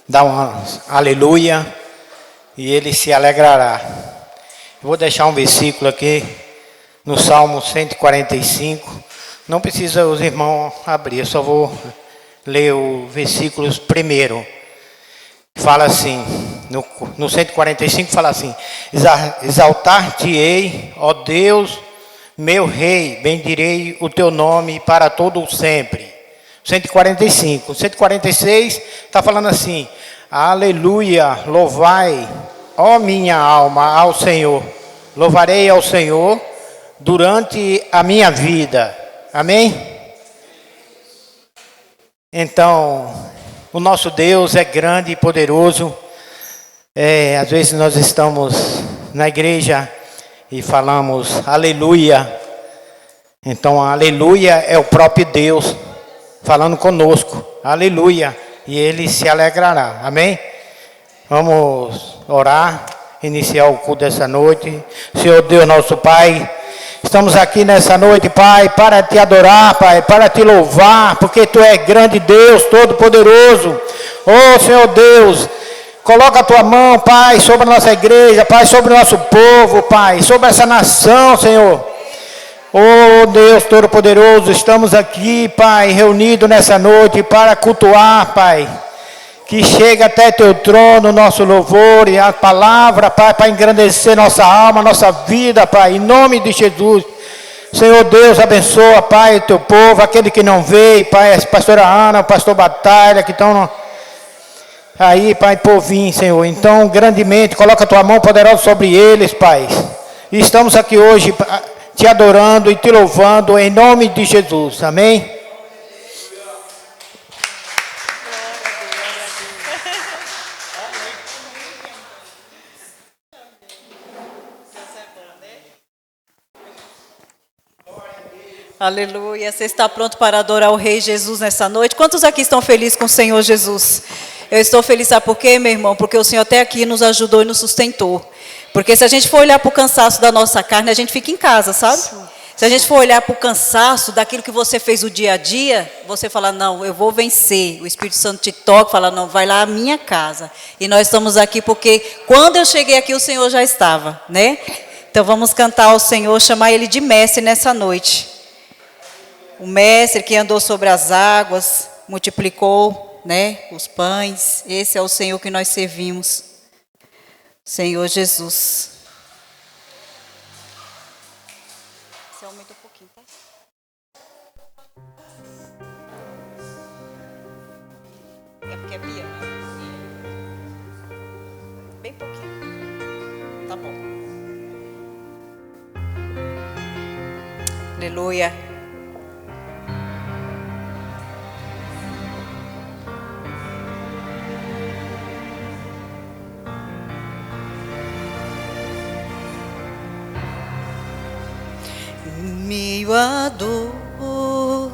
Dá um aleluia e ele se alegrará. Eu vou deixar um versículo aqui no Salmo 145. Não precisa os irmãos abrir, eu só vou ler o versículo primeiro. Fala assim, no 145 fala assim: exaltar-te-ei, ó Deus, meu Rei, bendirei o teu nome para todo o sempre. 145. 146 está falando assim: aleluia, louvai, ó minha alma, ao Senhor. Louvarei ao Senhor durante a minha vida. Amém? Então, o nosso Deus é grande e poderoso. Às vezes nós estamos na igreja e falamos aleluia. Então, aleluia é o próprio Deus falando conosco. Aleluia. E ele se alegrará. Amém? Vamos orar, iniciar o culto dessa noite. Senhor Deus, nosso Pai, estamos aqui nessa noite, Pai, para te adorar, Pai, para te louvar, porque Tu és grande Deus, todo-poderoso. Oh, Senhor Deus, coloca a Tua mão, Pai, sobre a nossa igreja, Pai, sobre o nosso povo, Pai, sobre essa nação, Senhor. Oh, Deus todo-poderoso, estamos aqui, Pai, reunidos nessa noite para cultuar, Pai, que chega até Teu trono, nosso louvor e a palavra, Pai, para engrandecer nossa alma, nossa vida, Pai, em nome de Jesus. Senhor Deus, abençoa, Pai, o Teu povo, aquele que não veio, Pai, a pastora Ana, o pastor Batalha, que estão aí, Pai, por vir, Senhor. Então, grandemente, coloca a Tua mão poderosa sobre eles, Pai. E estamos aqui hoje te adorando e te louvando em nome de Jesus. Amém? Aleluia. Você está pronto para adorar o Rei Jesus nessa noite? Quantos aqui estão felizes com o Senhor Jesus? Eu estou feliz, sabe por quê, meu irmão? Porque o Senhor até aqui nos ajudou e nos sustentou. Porque se a gente for olhar para o cansaço da nossa carne, a gente fica em casa, sabe? Se a gente for olhar para o cansaço daquilo que você fez o dia a dia, você fala, não, eu vou vencer. O Espírito Santo te toca, fala, não, vai lá à minha casa. E nós estamos aqui porque quando eu cheguei aqui, o Senhor já estava, né? Então vamos cantar ao Senhor, chamar Ele de mestre nessa noite. O mestre que andou sobre as águas, multiplicou, né, os pães. Esse é o Senhor que nós servimos. Senhor Jesus. Você aumenta um pouquinho, tá? É porque é piano. Bem pouquinho. Tá bom. Aleluia. Meio a dor,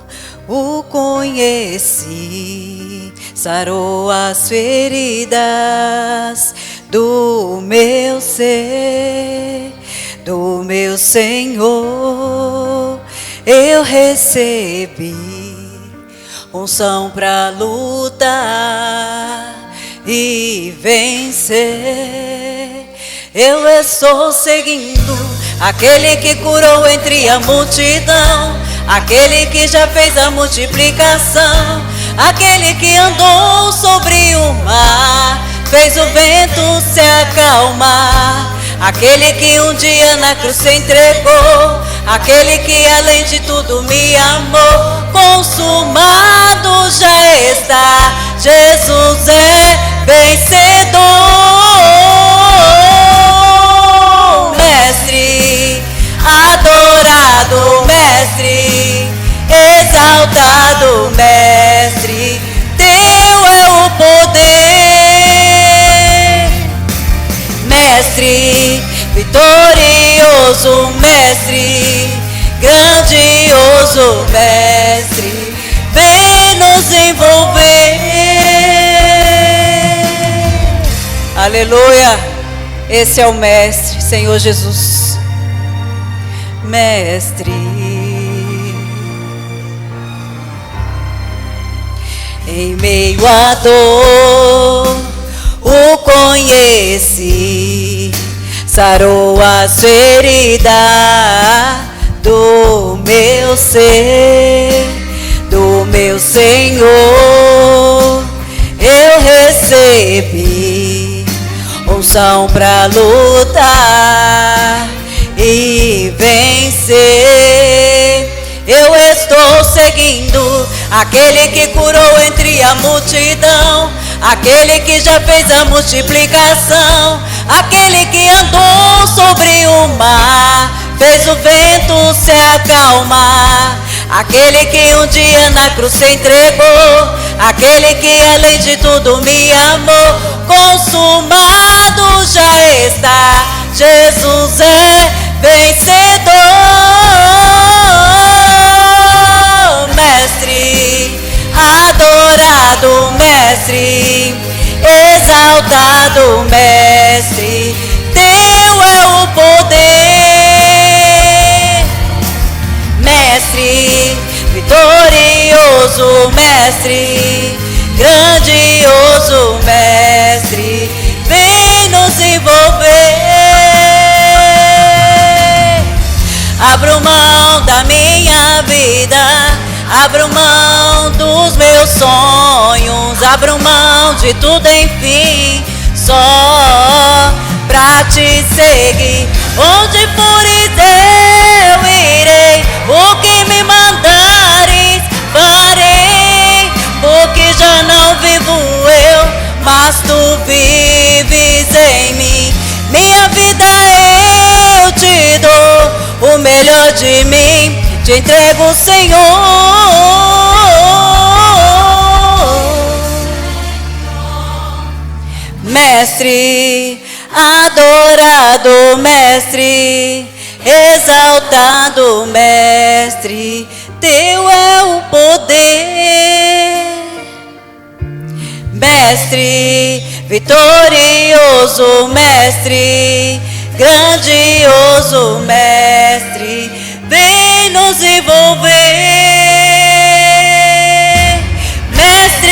o conheci, sarou as feridas do meu ser, do meu Senhor. Eu recebi unção pra lutar e vencer. Eu estou seguindo aquele que curou entre a multidão, aquele que já fez a multiplicação, aquele que andou sobre o mar, fez o vento se acalmar, aquele que um dia na cruz se entregou, aquele que além de tudo me amou. Consumado já está, Jesus é vencedor. Mestre, adorado Mestre, exaltado Mestre, Teu é o poder. Mestre, vitorioso Mestre, grandioso Mestre, vem nos envolver. Aleluia. Esse é o Mestre, Senhor Jesus. Mestre, em meio à dor, sarou as feridas do meu ser, do meu Senhor. Eu recebi unção pra lutar e vencer. Eu estou seguindo aquele que curou entre a multidão, aquele que já fez a multiplicação, aquele que andou sobre o mar, fez o vento se acalmar, aquele que um dia na cruz se entregou, aquele que além de tudo me amou. Consumado já está, Jesus é vencedor. Mestre, adorado Mestre, exaltado Mestre, teu é o poder. Mestre, vitorioso Mestre, grandioso Mestre, vem nos envolver. Abro mão da minha vida, abro mão dos meus sonhos, abro mão de tudo, enfim, só pra te seguir. Onde fores eu irei, o que me mandares farei, porque já não vivo eu, mas tu vives em mim. Minha vida eu te dou, o melhor de mim te entrego, Senhor. Mestre, adorado Mestre, exaltado Mestre, teu é o poder. Mestre, vitorioso Mestre, grandioso Mestre, vem nos envolver. Mestre,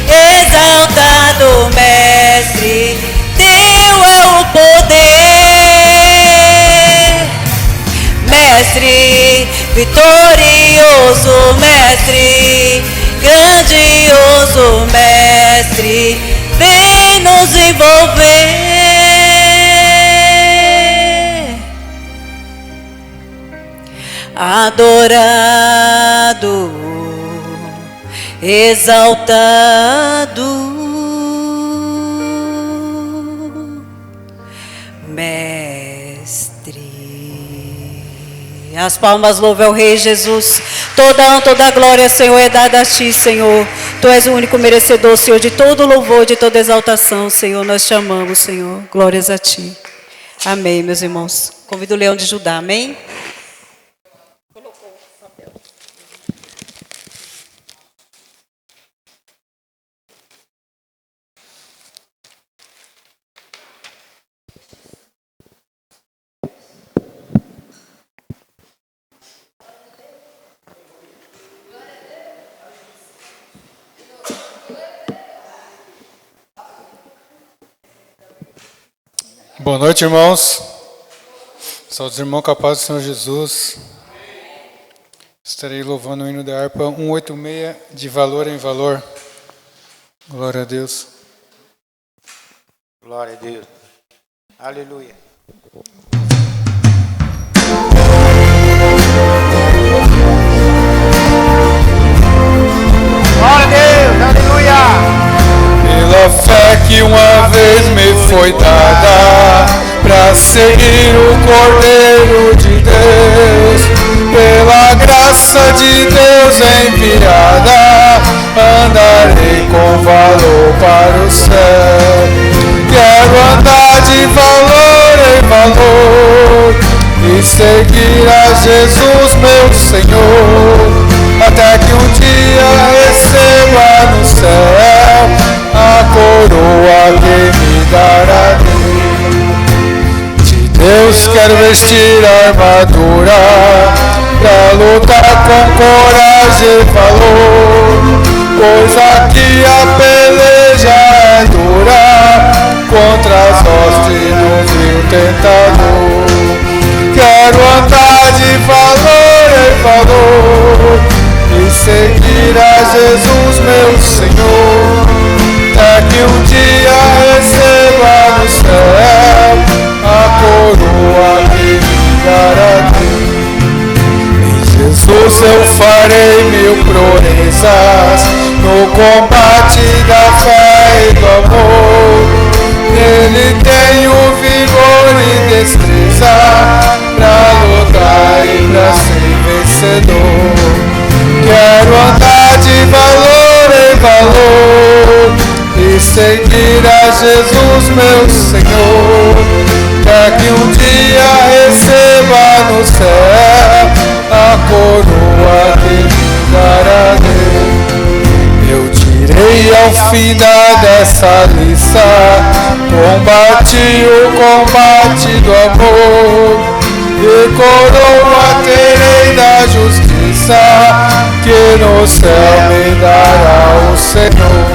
exaltado Mestre, teu é o poder. Mestre, vitorioso Mestre, grandioso Mestre, vem nos envolver. Adorado, exaltado Mestre. As palmas louvam ao Rei Jesus. Toda honra, toda glória, Senhor, é dada a Ti, Senhor. Tu és o único merecedor, Senhor, de todo louvor, de toda exaltação, Senhor. Nós te amamos, Senhor. Glórias a Ti. Amém, meus irmãos. Convido o Leão de Judá, amém? Boa noite, irmãos. Saúde, irmão, com a paz do Senhor Jesus. Estarei louvando o hino da harpa 186, de valor em valor. Glória a Deus. Glória a Deus. Aleluia. Glória a Deus. Aleluia. Pela fé que uma vez me foi dada, pra seguir o Cordeiro de Deus, pela graça de Deus enviada, andarei com valor para o céu. Quero andar de valor em valor e seguir a Jesus, meu Senhor, até que um dia receba no céu a coroa que me dará de Deus. Quero vestir a armadura pra lutar com coragem e valor, pois aqui a peleja é dura. valor e seguir a Jesus, meu Senhor, até que um dia receba no céu a coroa que me dará Deus. Em Jesus eu farei mil proezas no combate da fé e do amor. Nele tenho vigor e destreza pra lutar e pra ser vencedor. Quero andar de valor em valor e seguir a Jesus, meu Senhor, para que um dia receba no céu a coroa que me dará Deus. Eu tirei ao fim dessa lista, combati o combate do amor, e coroa terei da justiça, que no céu me dará o Senhor.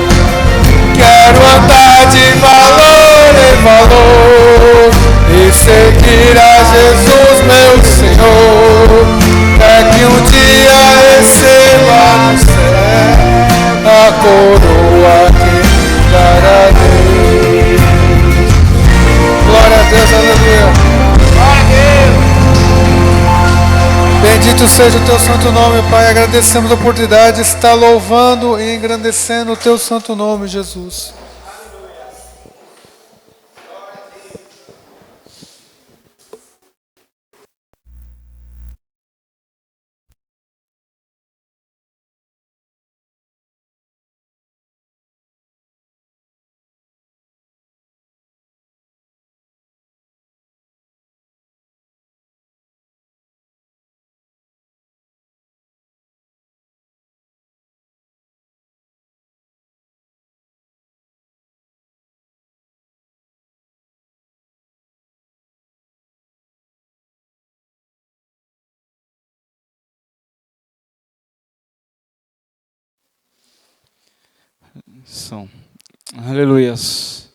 Quero andar de valor em valor e seguir a Jesus, meu Senhor, para que um dia receba no céu a coroa que me dará Deus. Glória a Deus, aleluia. Glória a Deus. Bendito seja o teu santo nome, Pai. Agradecemos a oportunidade de estar louvando e engrandecendo o teu santo nome, Jesus. São. Aleluias.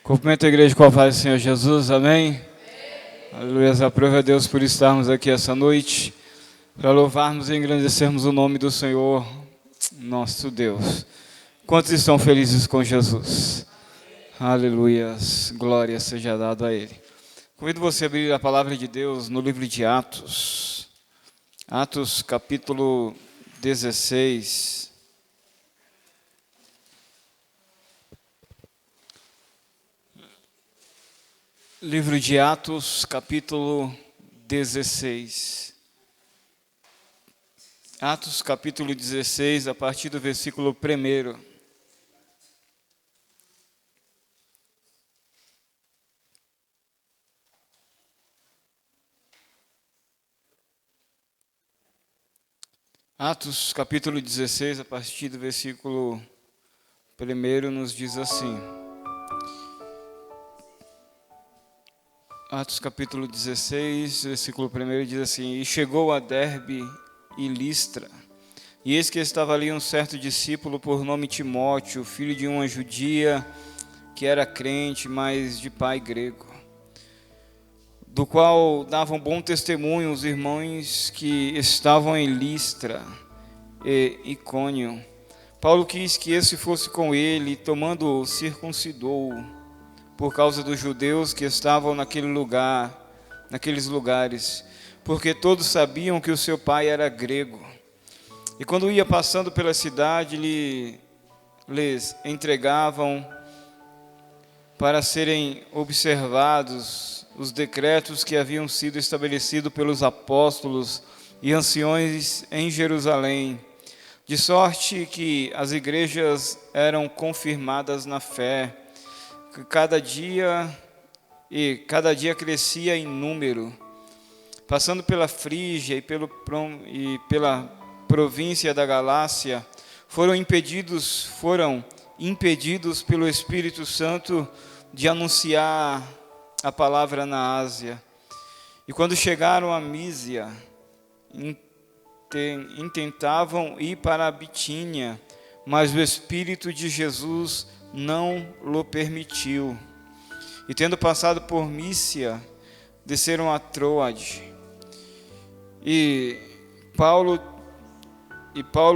Cumprimento a igreja com a paz do Senhor Jesus, amém? Aleluias, aprove a Deus por estarmos aqui essa noite, para louvarmos e engrandecermos o nome do Senhor, nosso Deus. Quantos estão felizes com Jesus? Aleluias, glória seja dada a Ele. Convido você a abrir a palavra de Deus no livro de Atos, Atos capítulo 16. Livro de Atos, capítulo 16. Atos, capítulo 16, a partir do versículo 1. Atos, capítulo 16, a partir do versículo 1, nos diz assim. Atos capítulo 16, versículo 1 diz assim: E chegou a Derbe e Listra, e eis que estava ali um certo discípulo por nome Timóteo, filho de uma judia, que era crente, mas de pai grego, do qual davam bom testemunho os irmãos que estavam em Listra e Icônio. Paulo quis que esse fosse com ele, e tomando-o, circuncidou-o, por causa dos judeus que estavam naqueles lugares, porque todos sabiam que o seu pai era grego. E quando ia passando pela cidade, lhes entregavam para serem observados os decretos que haviam sido estabelecidos pelos apóstolos e anciões em Jerusalém, de sorte que as igrejas eram confirmadas na fé, cada dia crescia em número. Passando pela Frígia e pela província da Galácia, foram impedidos pelo Espírito Santo de anunciar a palavra na Ásia. E quando chegaram a Mísia, intentavam ir para a Bitínia, mas o Espírito de Jesus não lhe permitiu. E tendo passado por Mísia, desceram a Troade. E Paulo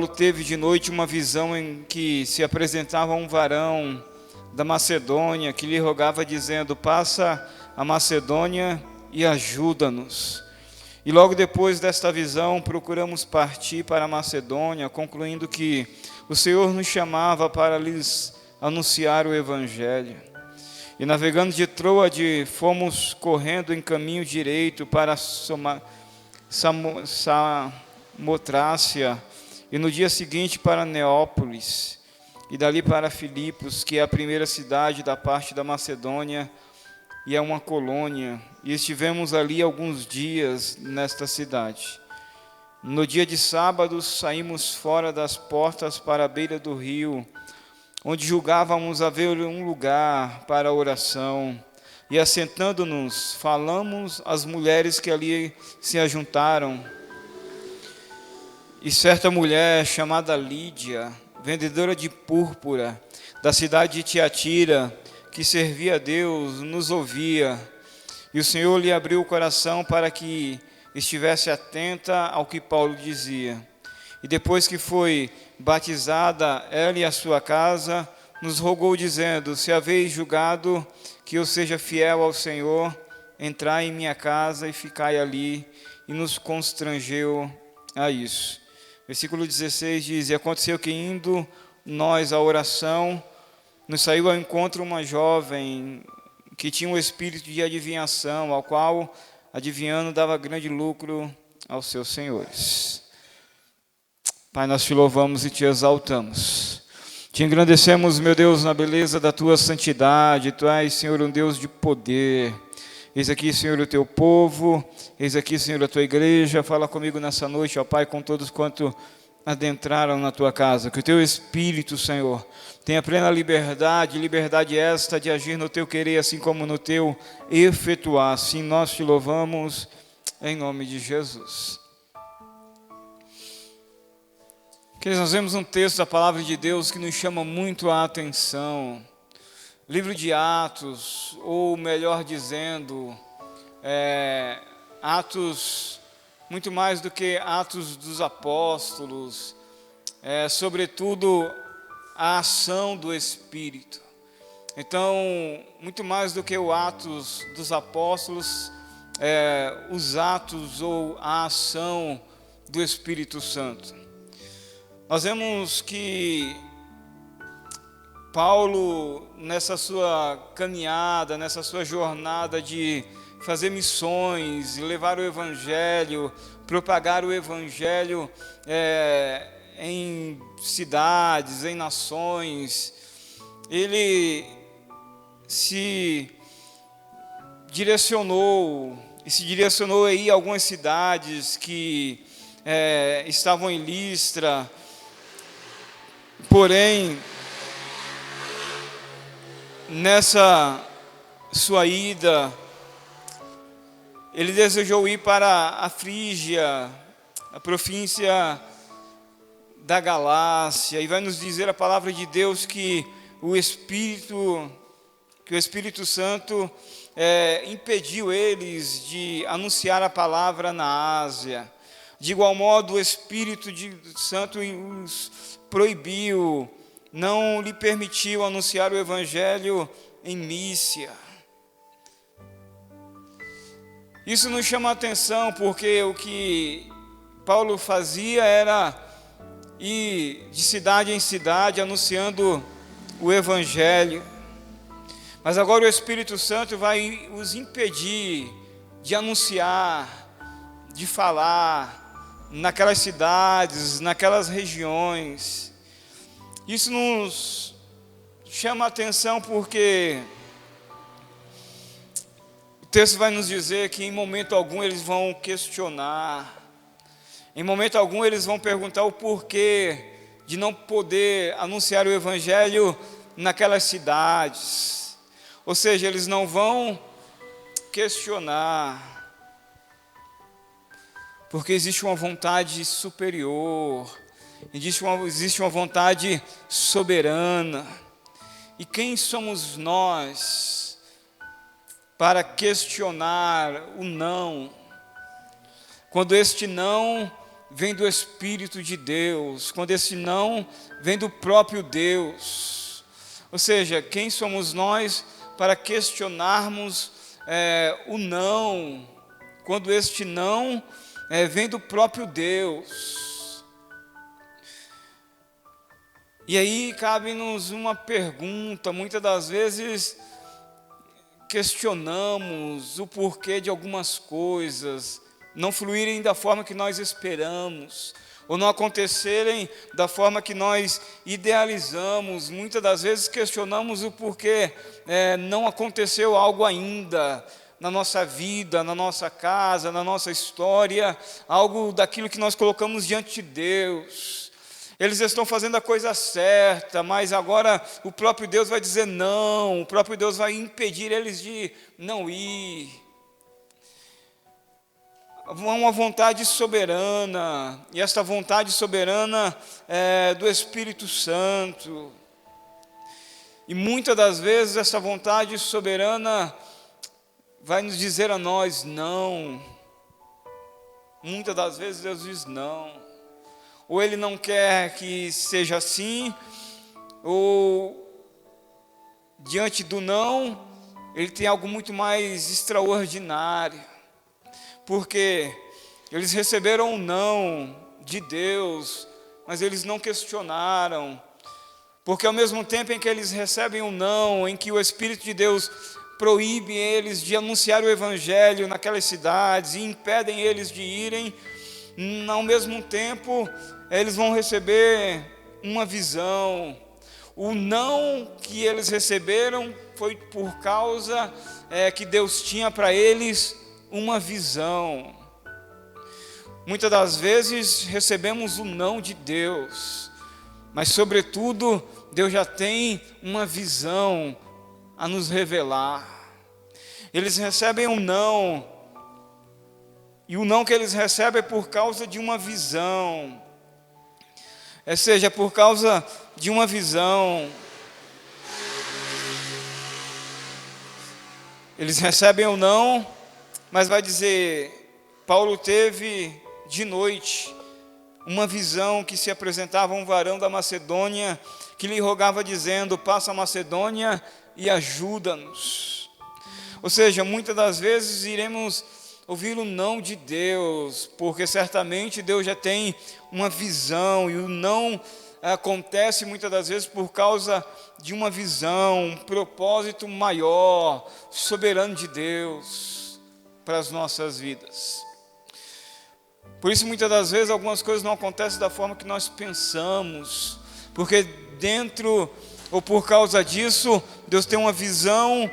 teve de noite uma visão em que se apresentava um varão da Macedônia que lhe rogava dizendo: passa a Macedônia e ajuda-nos. E logo depois desta visão procuramos partir para a Macedônia, concluindo que o Senhor nos chamava para lhes anunciar o Evangelho. E navegando de Troade, fomos correndo em caminho direito para Samotrácia, e no dia seguinte para Neópolis, e dali para Filipos, que é a primeira cidade da parte da Macedônia, e é uma colônia, e estivemos ali alguns dias nesta cidade. No dia de sábado saímos fora das portas para a beira do rio, onde julgávamos haver um lugar para a oração, e assentando-nos, falamos às mulheres que ali se ajuntaram. E certa mulher chamada Lídia, vendedora de púrpura, da cidade de Tiatira, que servia a Deus, nos ouvia, e o Senhor lhe abriu o coração para que estivesse atenta ao que Paulo dizia. E depois que foi batizada, ela e a sua casa, nos rogou dizendo: se haveis julgado que eu seja fiel ao Senhor, entrai em minha casa e ficai ali, e nos constrangeu a isso. Versículo 16 diz: e aconteceu que indo nós à oração, nos saiu ao encontro uma jovem que tinha um espírito de adivinhação, ao qual, adivinhando, dava grande lucro aos seus senhores. Pai, nós te louvamos e te exaltamos. Te engrandecemos, meu Deus, na beleza da tua santidade. Tu és, Senhor, um Deus de poder. Eis aqui, Senhor, o teu povo. Eis aqui, Senhor, a tua igreja. Fala comigo nessa noite, ó Pai, com todos quanto adentraram na tua casa. Que o teu Espírito, Senhor, tenha plena liberdade, liberdade esta de agir no teu querer, assim como no teu efetuar. Assim nós te louvamos, em nome de Jesus. Queridos, nós vemos um texto da palavra de Deus que nos chama muito a atenção. Livro de Atos, ou melhor dizendo, Atos, muito mais do que Atos dos Apóstolos, sobretudo a ação do Espírito. Então, muito mais do que o Atos dos Apóstolos, os atos ou a ação do Espírito Santo. Nós vemos que Paulo, nessa sua caminhada, nessa sua jornada de fazer missões, levar o Evangelho, propagar o Evangelho em cidades, em nações, ele se direcionou aí a algumas cidades que estavam em Listra. Porém, nessa sua ida, ele desejou ir para a Frígia, a província da Galácia, e vai nos dizer a palavra de Deus que o Espírito Santo impediu eles de anunciar a palavra na Ásia. De igual modo, o Espírito Santo os proibiu, não lhe permitiu anunciar o Evangelho em Mísia. Isso nos chama a atenção porque o que Paulo fazia era ir de cidade em cidade anunciando o Evangelho. Mas agora o Espírito Santo vai os impedir de anunciar, de falar naquelas cidades, naquelas regiões. Isso nos chama a atenção porque o texto vai nos dizer que em momento algum eles vão questionar, em momento algum eles vão perguntar o porquê de não poder anunciar o Evangelho naquelas cidades. Ou seja, eles não vão questionar, porque existe uma vontade superior, existe uma vontade soberana. E quem somos nós para questionar o não, quando este não vem do Espírito de Deus, quando esse não vem do próprio Deus. Ou seja, quem somos nós para questionarmos o não, quando este não vem do próprio Deus? E aí cabe-nos uma pergunta. Muitas das vezes questionamos o porquê de algumas coisas não fluírem da forma que nós esperamos, ou não acontecerem da forma que nós idealizamos. Muitas das vezes questionamos o porquê não aconteceu algo ainda na nossa vida, na nossa casa, na nossa história, algo daquilo que nós colocamos diante de Deus. Eles estão fazendo a coisa certa, mas agora o próprio Deus vai dizer não, o próprio Deus vai impedir eles de não ir. Uma vontade soberana, e esta vontade soberana é do Espírito Santo. E muitas das vezes essa vontade soberana vai nos dizer a nós não. Muitas das vezes Deus diz não. Ou Ele não quer que seja assim, ou diante do não, Ele tem algo muito mais extraordinário. Porque eles receberam um não de Deus, mas eles não questionaram. Porque ao mesmo tempo em que eles recebem um não, em que o Espírito de Deus proíbe eles de anunciar o Evangelho naquelas cidades e impedem eles de irem, ao mesmo tempo eles vão receber uma visão. O não que eles receberam foi por causa que Deus tinha para eles uma visão. Muitas das vezes recebemos o não de Deus, mas sobretudo Deus já tem uma visão a nos revelar. Eles recebem um não, e o não que eles recebem é por causa de uma visão. Ou seja, por causa de uma visão. Eles recebem o não, mas vai dizer, Paulo teve de noite uma visão que se apresentava um varão da Macedônia, que lhe rogava dizendo, passa a Macedônia e ajuda-nos. Ou seja, muitas das vezes iremos ouvir o não de Deus, porque certamente Deus já tem uma visão, e o não acontece muitas das vezes por causa de uma visão, um propósito maior, soberano de Deus para as nossas vidas. Por isso muitas das vezes algumas coisas não acontecem da forma que nós pensamos, porque dentro ou por causa disso Deus tem uma visão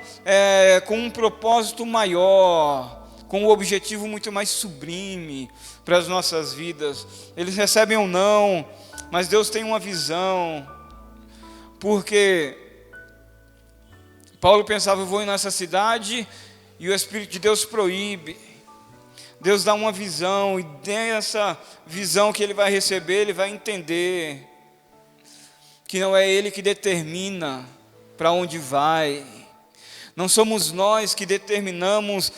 com um propósito maior, com um objetivo muito mais sublime para as nossas vidas. Eles recebem ou não, mas Deus tem uma visão, porque Paulo pensava, eu vou ir nessa cidade, e o Espírito de Deus proíbe. Deus dá uma visão, e dessa visão que ele vai receber, ele vai entender que não é ele que determina para onde vai. Não somos nós que determinamos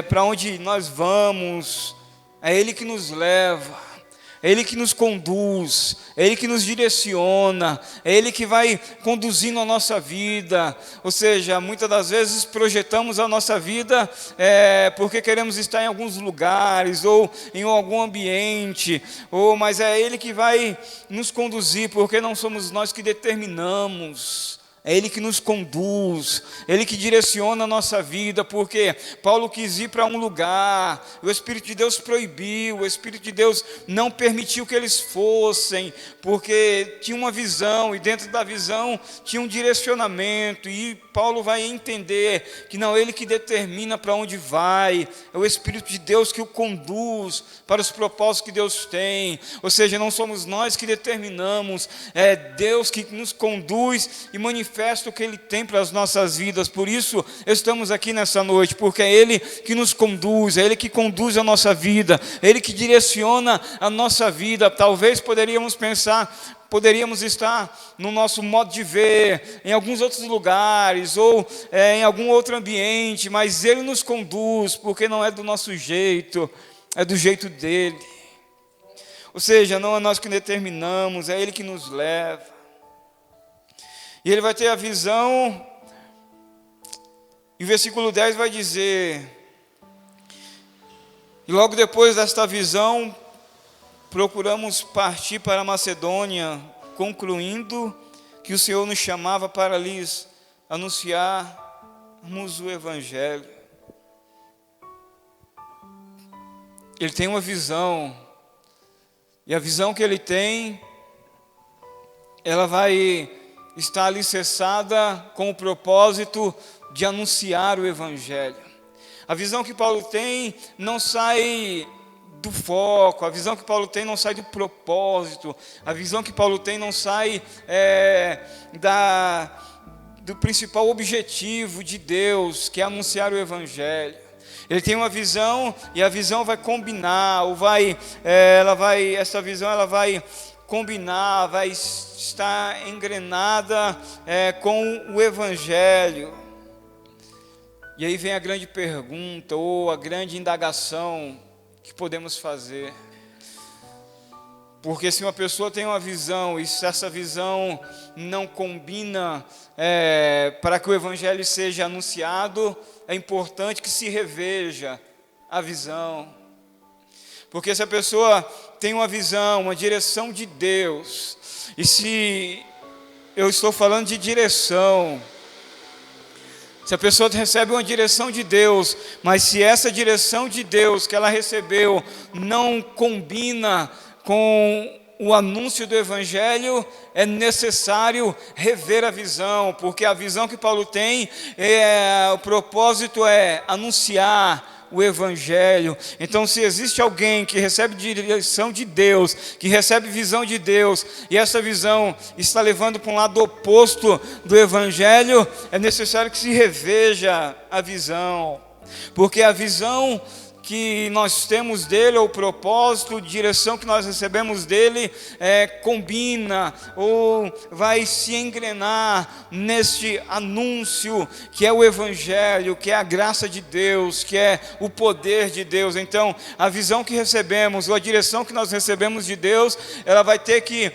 para onde nós vamos. É Ele que nos leva, é Ele que nos conduz, é Ele que nos direciona, é Ele que vai conduzindo a nossa vida. Ou seja, muitas das vezes projetamos a nossa vida porque queremos estar em alguns lugares ou em algum ambiente, mas é Ele que vai nos conduzir, porque não somos nós que determinamos. É Ele que nos conduz, Ele que direciona a nossa vida, porque Paulo quis ir para um lugar, o Espírito de Deus proibiu, o Espírito de Deus não permitiu que eles fossem, porque tinha uma visão, e dentro da visão tinha um direcionamento, e Paulo vai entender que não é ele que determina para onde vai, é o Espírito de Deus que o conduz para os propósitos que Deus tem. Ou seja, não somos nós que determinamos, é Deus que nos conduz e manifesta o que Ele tem para as nossas vidas. Por isso estamos aqui nessa noite, porque é Ele que nos conduz, é Ele que conduz a nossa vida, é Ele que direciona a nossa vida. Talvez poderíamos pensar, poderíamos estar no nosso modo de ver, em alguns outros lugares, ou em algum outro ambiente, mas Ele nos conduz, porque não é do nosso jeito, é do jeito dEle. Ou seja, não é nós que determinamos, é Ele que nos leva. E ele vai ter a visão, e o versículo 10 vai dizer: e logo depois desta visão, procuramos partir para a Macedônia, concluindo que o Senhor nos chamava para lhes anunciarmos o Evangelho. Ele tem uma visão, e a visão que ele tem, ela vai estar alicerçada com o propósito de anunciar o Evangelho. A visão que Paulo tem não sai do foco, a visão que Paulo tem não sai do propósito, a visão que Paulo tem não sai do principal objetivo de Deus, que é anunciar o Evangelho. Ele tem uma visão, e a visão vai combinar, essa visão ela vai combinar, vai estar engrenada com o Evangelho. E aí vem a grande pergunta, ou a grande indagação que podemos fazer. Porque se uma pessoa tem uma visão, e se essa visão não combina para que o Evangelho seja anunciado, é importante que se reveja a visão. Porque se a pessoa tem uma visão, uma direção de Deus, e se eu estou falando de direção, se a pessoa recebe uma direção de Deus, mas se essa direção de Deus que ela recebeu não combina com o anúncio do Evangelho, é necessário rever a visão, porque a visão que Paulo tem, o propósito é anunciar o Evangelho. Então, se existe alguém que recebe direção de Deus, que recebe visão de Deus, e essa visão está levando para um lado oposto do Evangelho, é necessário que se reveja a visão, porque a visão que nós temos dele, ou o propósito, direção que nós recebemos dele, combina, ou vai se engrenar neste anúncio, que é o Evangelho, que é a graça de Deus, que é o poder de Deus. Então, a visão que recebemos, ou a direção que nós recebemos de Deus, ela vai ter que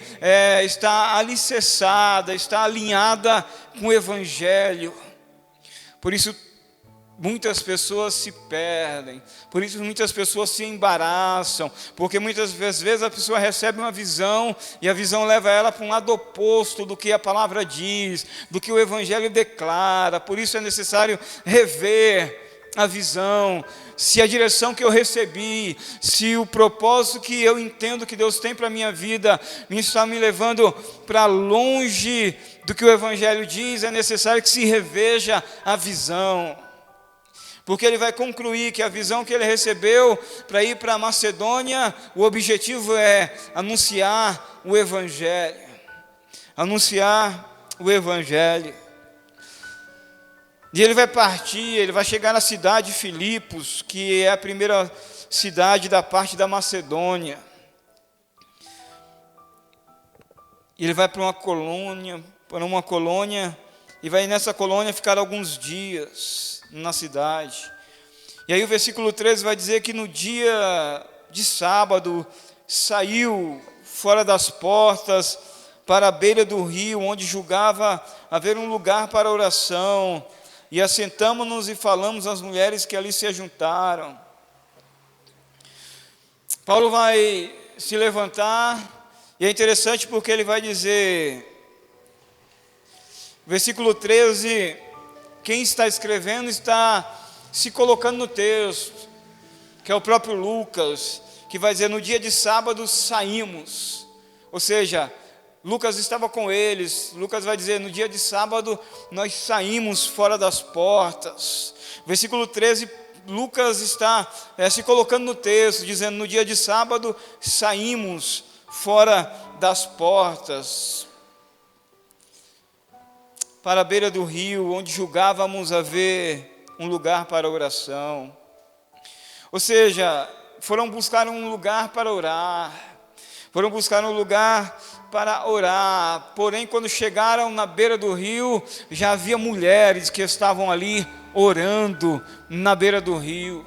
estar alicerçada, estar alinhada com o Evangelho. Por isso, muitas pessoas se perdem, por isso muitas pessoas se embaraçam, porque muitas vezes a pessoa recebe uma visão, e a visão leva ela para um lado oposto do que a palavra diz, do que o Evangelho declara. Por isso é necessário rever a visão, se a direção que eu recebi, se o propósito que eu entendo que Deus tem para a minha vida, está me levando para longe do que o Evangelho diz. É necessário que se reveja a visão, porque ele vai concluir que a visão que ele recebeu para ir para a Macedônia, o objetivo é anunciar o Evangelho. Anunciar o Evangelho. E ele vai partir, ele vai chegar na cidade de Filipos, que é a primeira cidade da parte da Macedônia. E ele vai para uma colônia, e vai nessa colônia ficar alguns dias na cidade. E aí o versículo 13 vai dizer que no dia de sábado saiu fora das portas para a beira do rio, onde julgava haver um lugar para oração, e assentamo-nos e falamos às mulheres que ali se ajuntaram. Paulo vai se levantar, e é interessante porque ele vai dizer, versículo 13, quem está escrevendo está se colocando no texto, que é o próprio Lucas, que vai dizer, no dia de sábado saímos. Ou seja, Lucas estava com eles. Lucas vai dizer, no dia de sábado nós saímos fora das portas. Versículo 13, Lucas está se colocando no texto, dizendo, no dia de sábado saímos fora das portas, para a beira do rio, onde julgávamos haver um lugar para oração. Ou seja, foram buscar um lugar para orar, porém quando chegaram na beira do rio, já havia mulheres que estavam ali orando na beira do rio.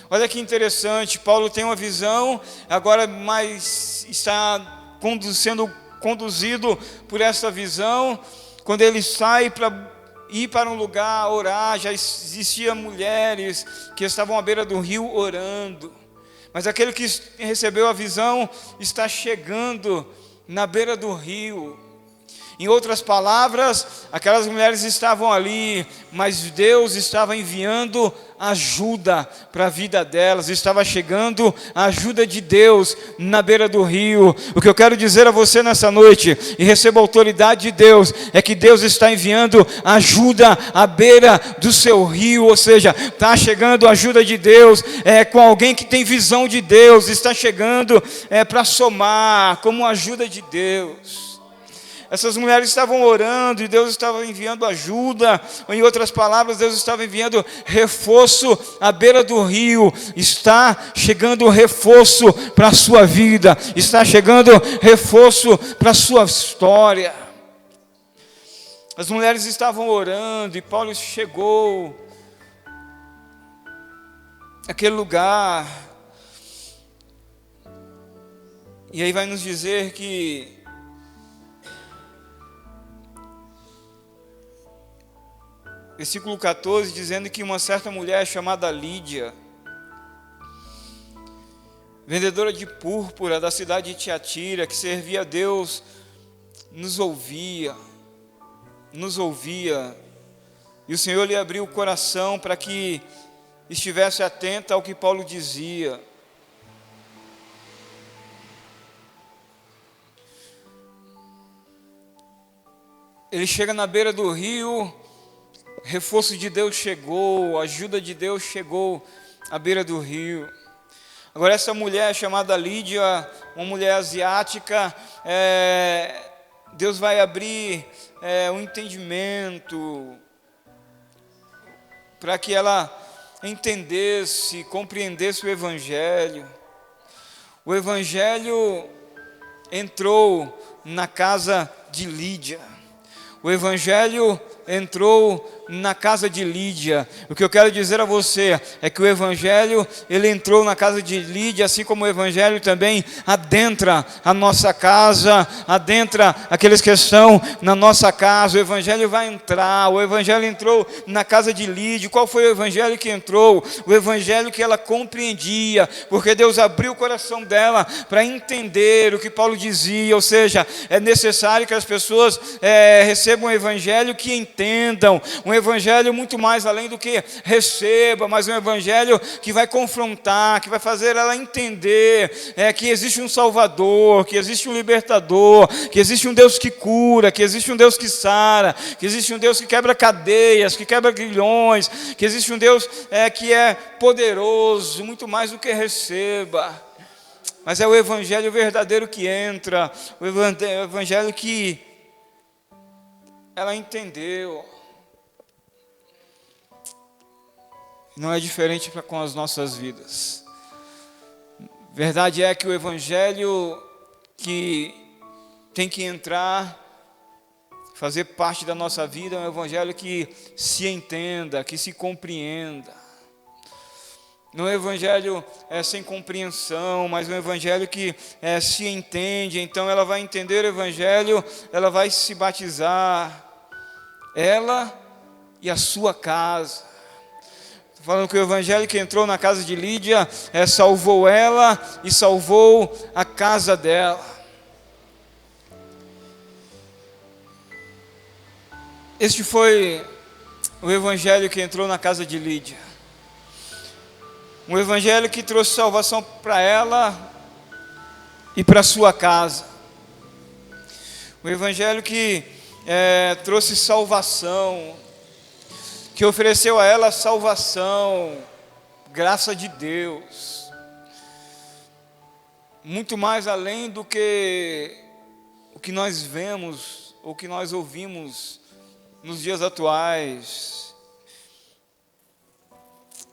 Olha que interessante, Paulo tem uma visão, agora mais está sendo conduzido por essa visão. Quando ele sai para ir para um lugar orar, já existiam mulheres que estavam à beira do rio orando. Mas aquele que recebeu a visão está chegando na beira do rio. Em outras palavras, aquelas mulheres estavam ali, mas Deus estava enviando ajuda para a vida delas, estava chegando a ajuda de Deus na beira do rio. O que eu quero dizer a você nessa noite, e receba a autoridade de Deus, é que Deus está enviando ajuda à beira do seu rio, ou seja, está chegando a ajuda de Deus, com alguém que tem visão de Deus, está chegando para somar como ajuda de Deus. Essas mulheres estavam orando e Deus estava enviando ajuda, ou em outras palavras, Deus estava enviando reforço à beira do rio. Está chegando reforço para a sua vida, está chegando reforço para a sua história. As mulheres estavam orando e Paulo chegou naquele lugar, e aí vai nos dizer que versículo 14, dizendo que uma certa mulher chamada Lídia, vendedora de púrpura da cidade de Tiatira, que servia a Deus, nos ouvia, e o Senhor lhe abriu o coração para que estivesse atenta ao que Paulo dizia. Ele chega na beira do rio, reforço de Deus chegou, ajuda de Deus chegou à beira do rio. Agora essa mulher chamada Lídia, uma mulher asiática, Deus vai abrir um entendimento para que ela entendesse, compreendesse o Evangelho. O Evangelho entrou na casa de Lídia. O Evangelho entrou na casa de Lídia. O que eu quero dizer a você é que o Evangelho, ele entrou na casa de Lídia, assim como o Evangelho também adentra a nossa casa, adentra aqueles que estão na nossa casa. O Evangelho vai entrar. O Evangelho entrou na casa de Lídia. Qual foi o Evangelho que entrou? O Evangelho que ela compreendia, porque Deus abriu o coração dela para entender o que Paulo dizia. Ou seja, é necessário que as pessoas recebam um Evangelho que entendam, um Evangelho muito mais além do que receba, mas um Evangelho que vai confrontar, que vai fazer ela entender que existe um Salvador, que existe um Libertador, que existe um Deus que cura, que existe um Deus que sara, que existe um Deus que quebra cadeias, que quebra grilhões, que existe um Deus que é poderoso, muito mais do que receba. Mas é o Evangelho verdadeiro que entra, o Evangelho que ela entendeu. Não é diferente com as nossas vidas. Verdade é que o Evangelho que tem que entrar, fazer parte da nossa vida, é um Evangelho que se entenda, que se compreenda. Não é um Evangelho sem compreensão, mas um Evangelho que se entende. Então ela vai entender o Evangelho, ela vai se batizar, ela e a sua casa. Falando que o Evangelho que entrou na casa de Lídia salvou ela e salvou a casa dela. Este foi o Evangelho que entrou na casa de Lídia. Um Evangelho que trouxe salvação para ela e para sua casa. Um Evangelho que trouxe salvação, que ofereceu a ela salvação, graça de Deus, muito mais além do que o que nós vemos, ou que nós ouvimos nos dias atuais,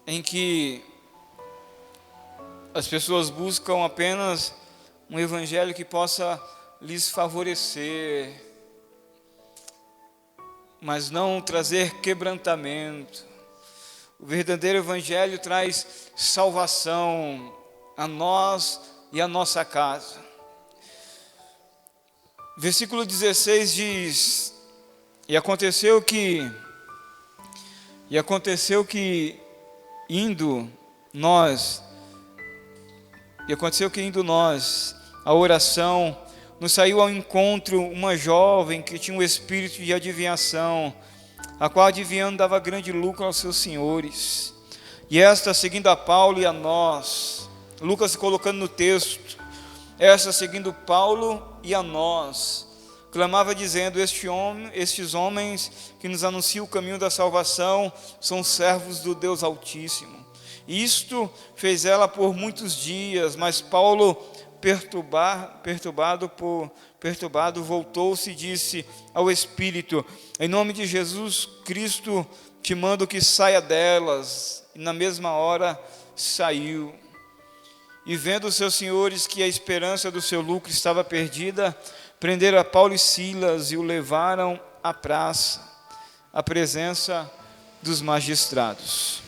em que as pessoas buscam apenas um Evangelho que possa lhes favorecer, mas não trazer quebrantamento. O verdadeiro evangelho traz salvação a nós e a nossa casa. Versículo 16 diz: E aconteceu que indo nós à oração, nos saiu ao encontro uma jovem que tinha um espírito de adivinhação, a qual adivinhando dava grande lucro aos seus senhores. E esta, seguindo a Paulo e a nós, Lucas colocando no texto, esta, seguindo Paulo e a nós, clamava dizendo: estes homens que nos anunciam o caminho da salvação são servos do Deus Altíssimo. Isto fez ela por muitos dias, mas Paulo, perturbado, voltou-se e disse ao Espírito: em nome de Jesus Cristo te mando que saia delas. E na mesma hora saiu. E vendo os seus senhores que a esperança do seu lucro estava perdida, prenderam a Paulo e Silas e o levaram à praça, à presença dos magistrados.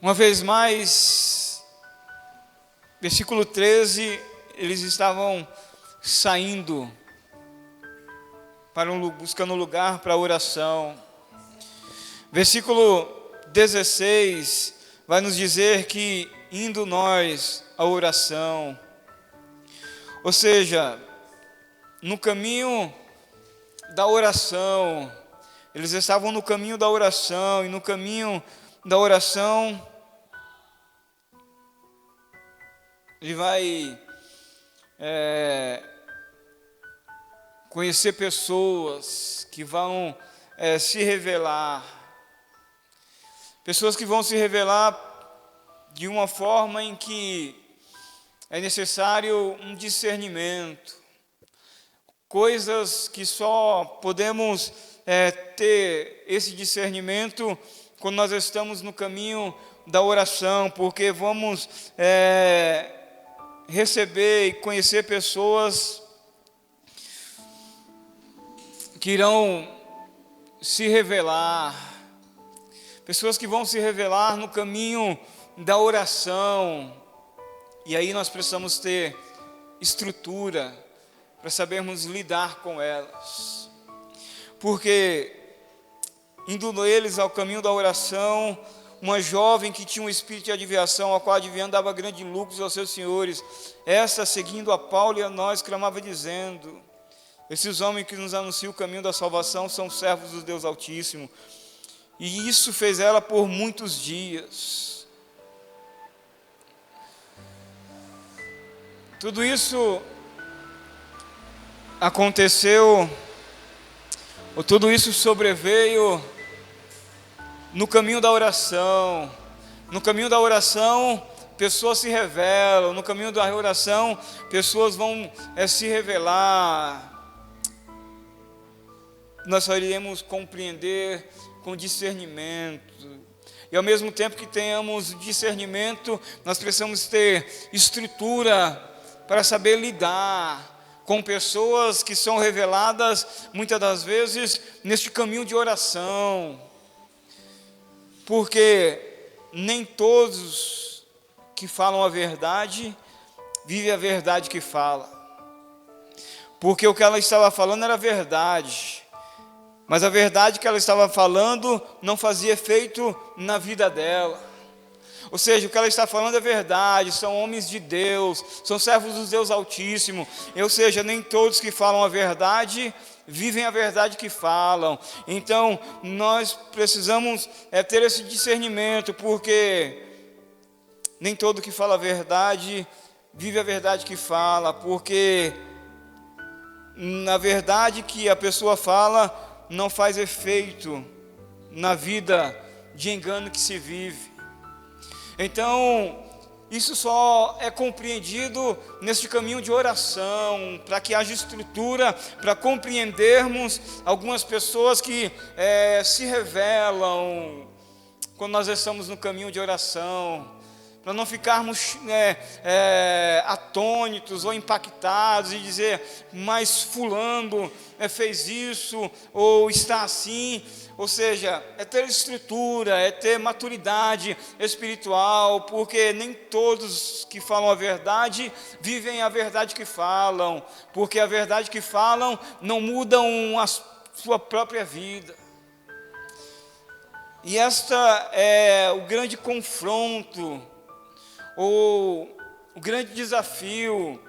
Uma vez mais, versículo 13, eles estavam saindo buscando um lugar para oração. Versículo 16 vai nos dizer que indo nós à oração, ou seja, no caminho da oração, eles estavam no caminho da oração, e no caminho da oração, ele vai conhecer pessoas que vão se revelar, pessoas que vão se revelar de uma forma em que é necessário um discernimento, coisas que só podemos ter esse discernimento quando nós estamos no caminho da oração, porque vamos receber e conhecer pessoas que irão se revelar, pessoas que vão se revelar no caminho da oração. E aí nós precisamos ter estrutura para sabermos lidar com elas, porque indo eles ao caminho da oração, uma jovem que tinha um espírito de adivinhação, a qual adivinhando dava grandes lucros aos seus senhores, essa, seguindo a Paulo e a nós, clamava dizendo: esses homens que nos anunciam o caminho da salvação são servos do Deus Altíssimo. E isso fez ela por muitos dias. Tudo isso aconteceu, ou tudo isso sobreveio no caminho da oração. No caminho da oração, pessoas se revelam. No caminho da oração, pessoas vão se revelar. Nós só iremos compreender com discernimento. E ao mesmo tempo que tenhamos discernimento, nós precisamos ter estrutura para saber lidar com pessoas que são reveladas, muitas das vezes, neste caminho de oração. Porque nem todos que falam a verdade, vivem a verdade que fala. Porque o que ela estava falando era verdade, mas a verdade que ela estava falando não fazia efeito na vida dela. Ou seja, o que ela está falando é verdade, são homens de Deus, são servos do Deus Altíssimo. Ou seja, nem todos que falam a verdade vivem a verdade que falam. Então, nós precisamos ter esse discernimento, porque nem todo que fala a verdade vive a verdade que fala, porque na verdade que a pessoa fala não faz efeito na vida de engano que se vive. Então, isso só é compreendido neste caminho de oração, para que haja estrutura, para compreendermos algumas pessoas que se revelam quando nós estamos no caminho de oração, para não ficarmos atônitos ou impactados e dizer, mas fulano fez isso, ou está assim. Ou seja, é ter estrutura, é ter maturidade espiritual, porque nem todos que falam a verdade vivem a verdade que falam, porque a verdade que falam não mudam a sua própria vida. E esta é o grande confronto, ou o grande desafio: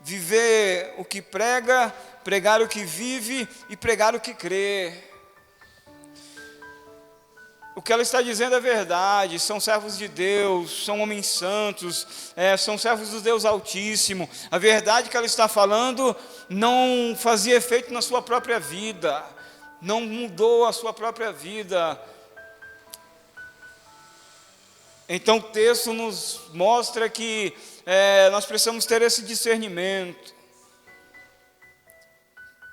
viver o que prega, pregar o que vive e pregar o que crê. O que ela está dizendo é verdade, são servos de Deus, são homens santos, são servos do Deus Altíssimo. A verdade que ela está falando não fazia efeito na sua própria vida, não mudou a sua própria vida. Então o texto nos mostra que nós precisamos ter esse discernimento,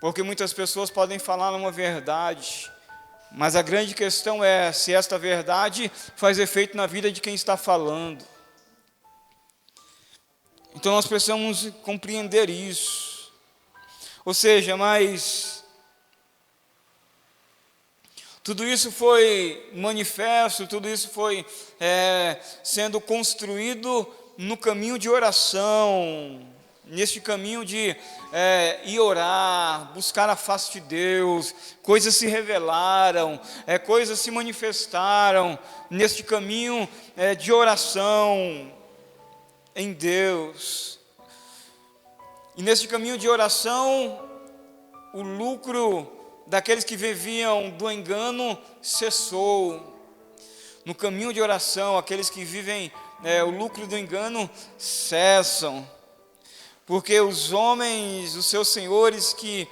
porque muitas pessoas podem falar uma verdade, mas a grande questão é se esta verdade faz efeito na vida de quem está falando. Então nós precisamos compreender isso. Ou seja, mas tudo isso foi manifesto, tudo isso foi sendo construído no caminho de oração, neste caminho de ir orar, buscar a face de Deus. Coisas se revelaram, coisas se manifestaram neste caminho de oração em Deus. E neste caminho de oração, o lucro daqueles que viviam do engano cessou. No caminho de oração, aqueles que vivem o lucro do engano cessam. Porque os homens, os seus senhores que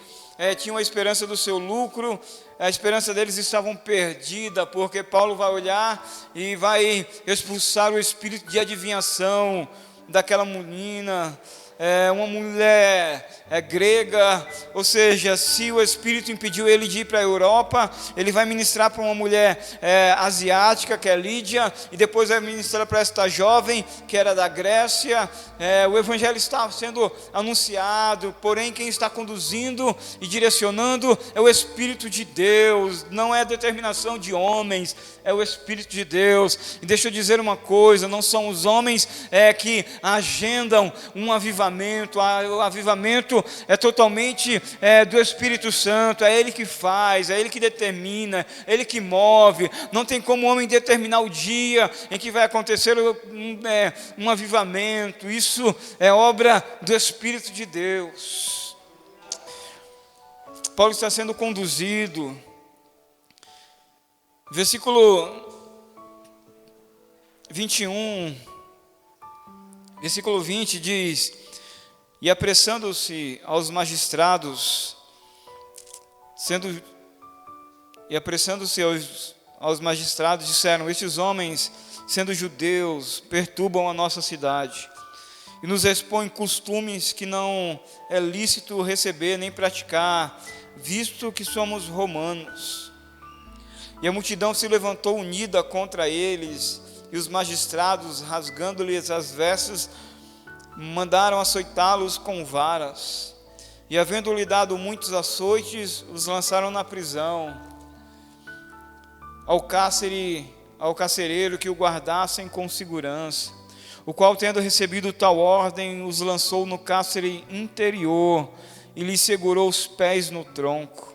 tinham a esperança do seu lucro, a esperança deles estavam perdida, porque Paulo vai olhar e vai expulsar o espírito de adivinhação daquela menina, uma mulher grega. Ou seja, se o Espírito impediu ele de ir para a Europa, ele vai ministrar para uma mulher asiática, que é Lídia, e depois vai ministrar para esta jovem, que era da Grécia. O Evangelho está sendo anunciado, porém quem está conduzindo e direcionando é o Espírito de Deus, não é a determinação de homens, é o Espírito de Deus. E deixa eu dizer uma coisa, não são os homens que agendam um avivamento. O avivamento é totalmente do Espírito Santo, é Ele que faz, é Ele que determina, é Ele que move. Não tem como o homem determinar o dia em que vai acontecer um avivamento. Isso é obra do Espírito de Deus. Paulo está sendo conduzido. Versículo 21, versículo 20 diz: e apressando-se aos magistrados, disseram: estes homens, sendo judeus, perturbam a nossa cidade e nos expõem costumes que não é lícito receber nem praticar, visto que somos romanos. E a multidão se levantou unida contra eles, e os magistrados, rasgando-lhes as vestes, mandaram açoitá-los com varas. E havendo-lhe dado muitos açoites, os lançaram na prisão, ao carcereiro que o guardassem com segurança, o qual, tendo recebido tal ordem, os lançou no cárcere interior e lhes segurou os pés no tronco.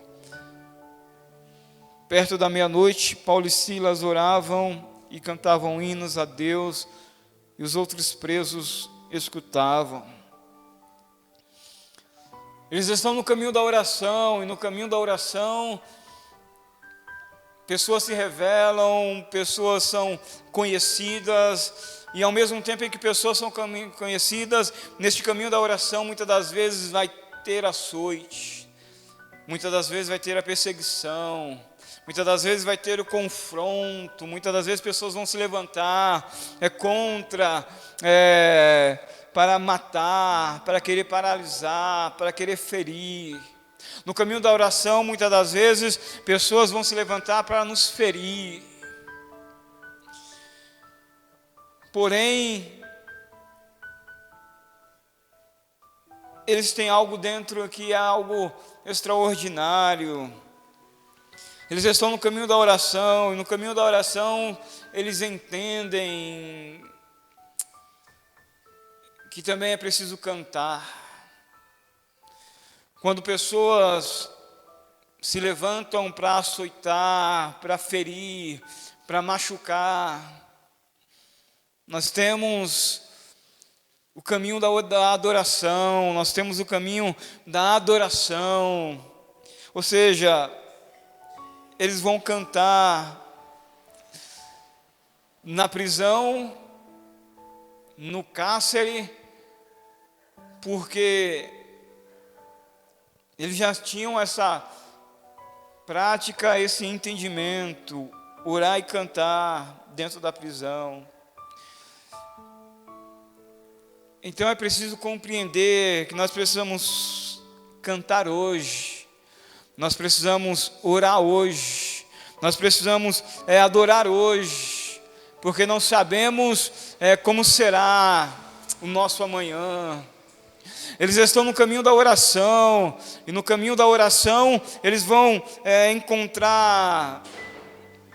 Perto da meia-noite, Paulo e Silas oravam e cantavam hinos a Deus, e os outros presos escutavam. Eles estão no caminho da oração, e no caminho da oração pessoas se revelam, pessoas são conhecidas, e ao mesmo tempo em que pessoas são conhecidas, neste caminho da oração muitas das vezes vai ter açoite, muitas das vezes vai ter a perseguição, muitas das vezes vai ter o confronto, muitas das vezes pessoas vão se levantar contra, para matar, para querer paralisar, para querer ferir. No caminho da oração, muitas das vezes, pessoas vão se levantar para nos ferir. porém, eles têm algo dentro que é algo extraordinário. Eles estão no caminho da oração, e no caminho da oração eles entendem que também é preciso cantar. Quando pessoas se levantam para açoitar, para ferir, para machucar, nós temos o caminho da adoração, nós temos o caminho da adoração, ou seja, eles vão cantar na prisão, no cárcere, porque eles já tinham essa prática, esse entendimento, orar e cantar dentro da prisão. Então é preciso compreender que nós precisamos cantar hoje, nós precisamos orar hoje, nós precisamos adorar hoje, porque não sabemos como será o nosso amanhã. Eles estão no caminho da oração, e no caminho da oração eles vão encontrar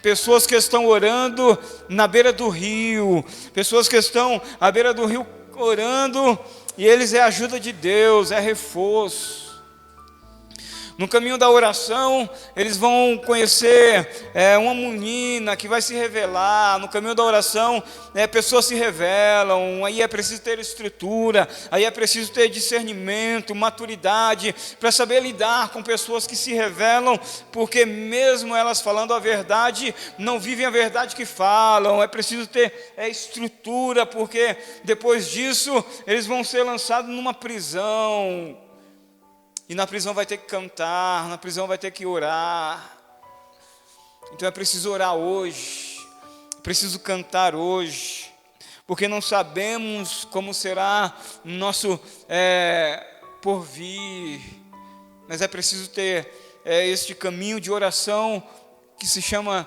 pessoas que estão orando na beira do rio, pessoas que estão à beira do rio orando, e eles é ajuda de Deus, é reforço. No caminho da oração, eles vão conhecer uma menina que vai se revelar. No caminho da oração, pessoas se revelam. Aí é preciso ter estrutura, aí é preciso ter discernimento, maturidade, para saber lidar com pessoas que se revelam, porque mesmo elas falando a verdade, não vivem a verdade que falam. É preciso ter estrutura, porque depois disso, eles vão ser lançados numa prisão. E na prisão vai ter que cantar, na prisão vai ter que orar. Então é preciso orar hoje, é preciso cantar hoje, porque não sabemos como será o nosso porvir. Mas é preciso ter este caminho de oração que se chama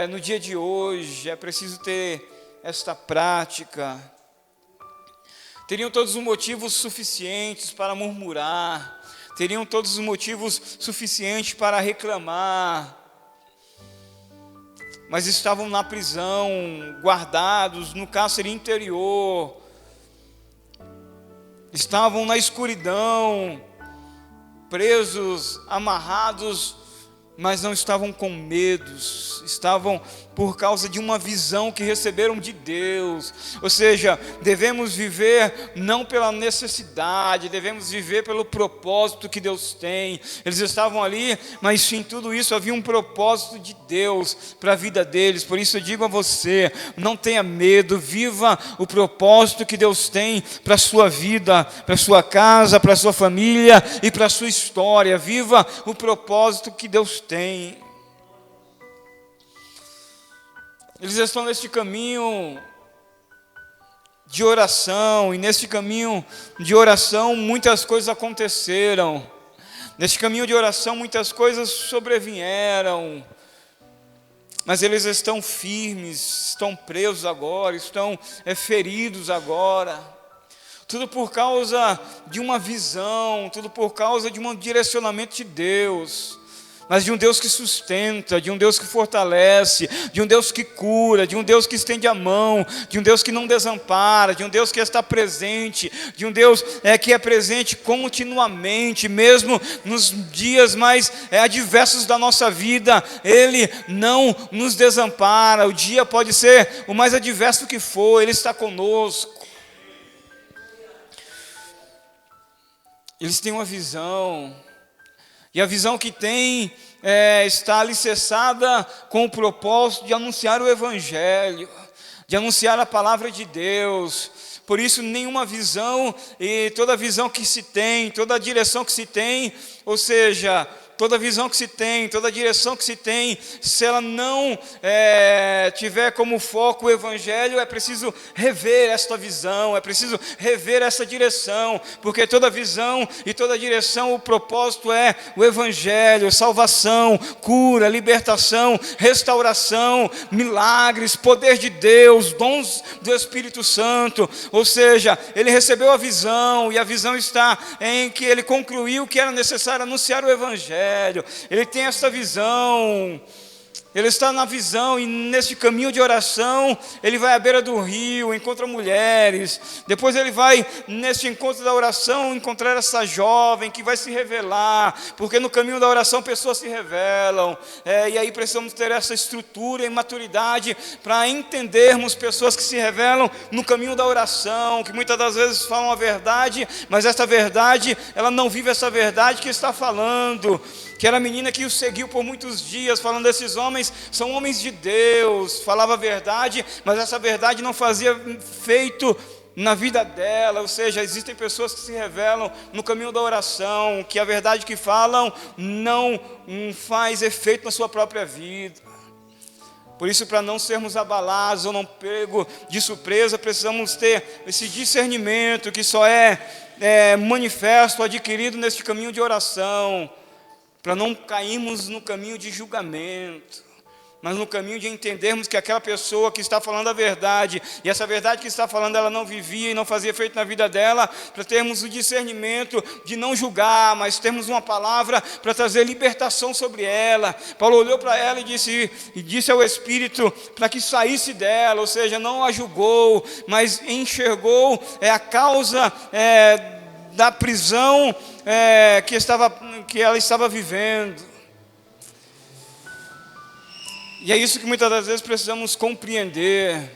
no dia de hoje. É preciso ter esta prática. Teriam todos os motivos suficientes para murmurar, teriam todos os motivos suficientes para reclamar, mas estavam na prisão, guardados no cárcere interior, estavam na escuridão, presos, amarrados, mas não estavam com medos, estavam por causa de uma visão que receberam de Deus. Ou seja, devemos viver não pela necessidade, devemos viver pelo propósito que Deus tem. Eles estavam ali, mas em tudo isso havia um propósito de Deus para a vida deles. Por isso eu digo a você, não tenha medo, viva o propósito que Deus tem para a sua vida, para a sua casa, para a sua família e para a sua história. Viva o propósito que Deus tem. Eles estão neste caminho de oração, e neste caminho de oração muitas coisas aconteceram. Neste caminho de oração muitas coisas sobrevieram, mas eles estão firmes, estão presos agora, estão feridos agora. Tudo por causa de uma visão, tudo por causa de um direcionamento de Deus. Mas de um Deus que sustenta, de um Deus que fortalece, de um Deus que cura, de um Deus que estende a mão, de um Deus que não desampara, de um Deus que está presente, de um Deus que é presente continuamente, mesmo nos dias mais adversos da nossa vida. Ele não nos desampara. O dia pode ser o mais adverso que for, Ele está conosco. Eles têm uma visão, e a visão que tem está alicerçada com o propósito de anunciar o Evangelho, de anunciar a palavra de Deus. Por isso, nenhuma visão, e toda visão que se tem, toda direção que se tem, ou seja, toda visão que se tem, toda direção que se tem, se ela não tiver como foco o Evangelho, é preciso rever esta visão, é preciso rever essa direção, porque toda visão e toda direção, o propósito é o Evangelho, salvação, cura, libertação, restauração, milagres, poder de Deus, dons do Espírito Santo. Ou seja, ele recebeu a visão, e a visão está em que ele concluiu que era necessário anunciar o Evangelho. Ele tem essa visão, ele está na visão, e nesse caminho de oração, ele vai à beira do rio, encontra mulheres. Depois ele vai, neste encontro da oração, encontrar essa jovem que vai se revelar, porque no caminho da oração pessoas se revelam. E aí precisamos ter essa estrutura e maturidade para entendermos pessoas que se revelam no caminho da oração, que muitas das vezes falam a verdade, mas essa verdade, ela não vive essa verdade que está falando. Que era a menina que o seguiu por muitos dias, falando: esses homens são homens de Deus, falava a verdade, mas essa verdade não fazia efeito na vida dela. Ou seja, existem pessoas que se revelam no caminho da oração, que a verdade que falam não faz efeito na sua própria vida. Por isso, para não sermos abalados ou não pegos de surpresa, precisamos ter esse discernimento que só é manifesto, adquirido neste caminho de oração, para não cairmos no caminho de julgamento, mas no caminho de entendermos que aquela pessoa que está falando a verdade, e essa verdade que está falando ela não vivia e não fazia efeito na vida dela, para termos o discernimento de não julgar, mas termos uma palavra para trazer libertação sobre ela. Paulo olhou para ela e disse ao Espírito para que saísse dela, ou seja, não a julgou, mas enxergou a causa da prisão que ela estava vivendo. E é isso que muitas das vezes precisamos compreender.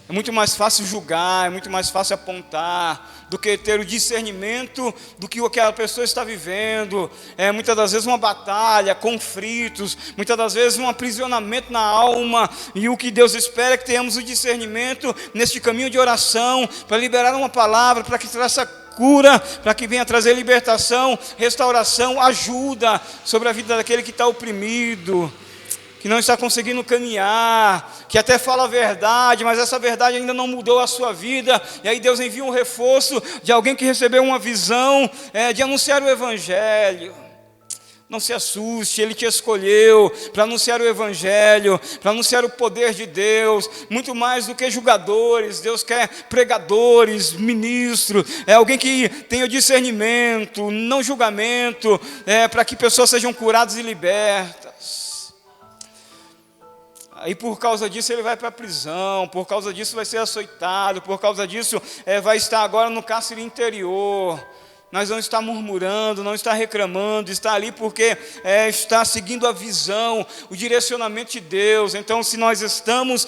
É muito mais fácil julgar, é muito mais fácil apontar, do que ter o discernimento do que aquela pessoa está vivendo. Muitas das vezes uma batalha, conflitos, muitas das vezes um aprisionamento na alma, e o que Deus espera é que tenhamos o discernimento neste caminho de oração, para liberar uma palavra, para que traça cura, para que venha trazer libertação, restauração, ajuda sobre a vida daquele que está oprimido, que não está conseguindo caminhar, que até fala a verdade, mas essa verdade ainda não mudou a sua vida. E aí Deus envia um reforço de alguém que recebeu uma visão de anunciar o Evangelho. Não se assuste, Ele te escolheu para anunciar o Evangelho, para anunciar o poder de Deus, muito mais do que julgadores. Deus quer pregadores, ministros, alguém que tenha discernimento, não julgamento, para que pessoas sejam curadas e libertas. E por causa disso ele vai para a prisão, por causa disso vai ser açoitado, por causa disso vai estar agora no cárcere interior. Mas não está murmurando, não está reclamando, está ali porque está seguindo a visão, o direcionamento de Deus. Então, se nós estamos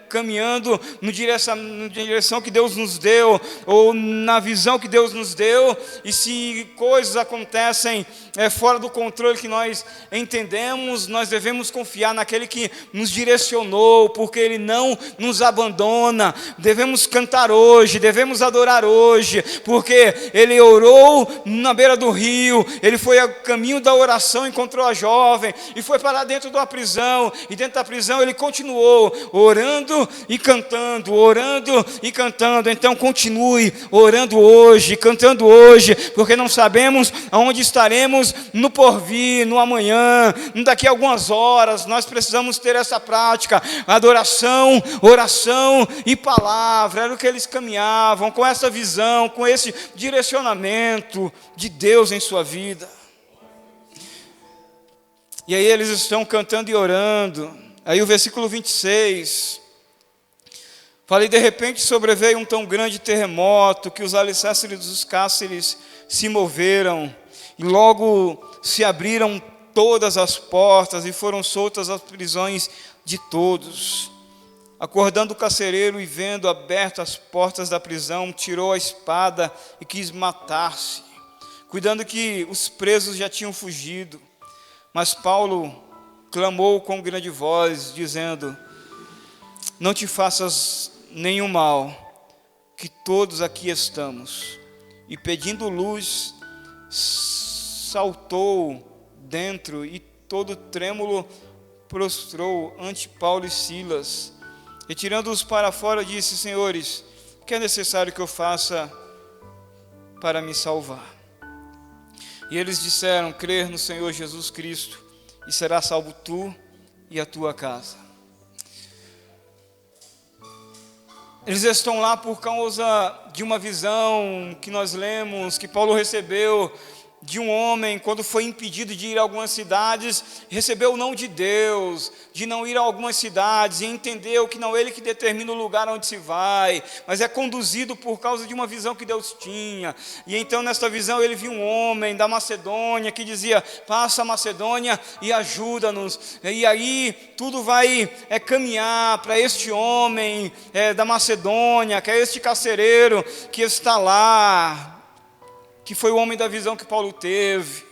caminhando na direção que Deus nos deu, ou na visão que Deus nos deu, e se coisas acontecem fora do controle que nós entendemos, nós devemos confiar naquele que nos direcionou, porque Ele não nos abandona. Devemos cantar hoje, devemos adorar hoje, porque Ele orou na beira do rio, Ele foi ao caminho da oração, encontrou a jovem, e foi para dentro da prisão, e dentro da prisão Ele continuou orando e cantando, orando e cantando. Então continue orando hoje, cantando hoje, porque não sabemos aonde estaremos no porvir, no amanhã, daqui a algumas horas. Nós precisamos ter essa prática, adoração, oração e palavra. Era o que eles caminhavam, com essa visão, com esse direcionamento de Deus em sua vida. E aí eles estão cantando e orando. Aí o versículo 26 fala: e de repente sobreveio um tão grande terremoto que os alicerces dos cárceres se moveram, e logo se abriram todas as portas e foram soltas as prisões de todos. Acordando o carcereiro e vendo abertas as portas da prisão, tirou a espada e quis matar-se, cuidando que os presos já tinham fugido. Mas Paulo clamou com grande voz, dizendo: não te faças nenhum mal, que todos aqui estamos. E pedindo luz, saltou dentro e todo trêmulo prostrou ante Paulo e Silas. E tirando-os para fora, disse: Senhores, o que é necessário que eu faça para me salvar? E eles disseram: crer no Senhor Jesus Cristo, e serás salvo tu e a tua casa. Eles estão lá por causa de uma visão que nós lemos, que Paulo recebeu de um homem, quando foi impedido de ir a algumas cidades, recebeu o não de Deus, de não ir a algumas cidades, e entendeu que não é ele que determina o lugar onde se vai, mas é conduzido por causa de uma visão que Deus tinha. E então nesta visão ele viu um homem da Macedônia que dizia: passa a Macedônia e ajuda-nos. E aí tudo vai caminhar para este homem da Macedônia, que é este carcereiro que está lá, que foi o homem da visão que Paulo teve,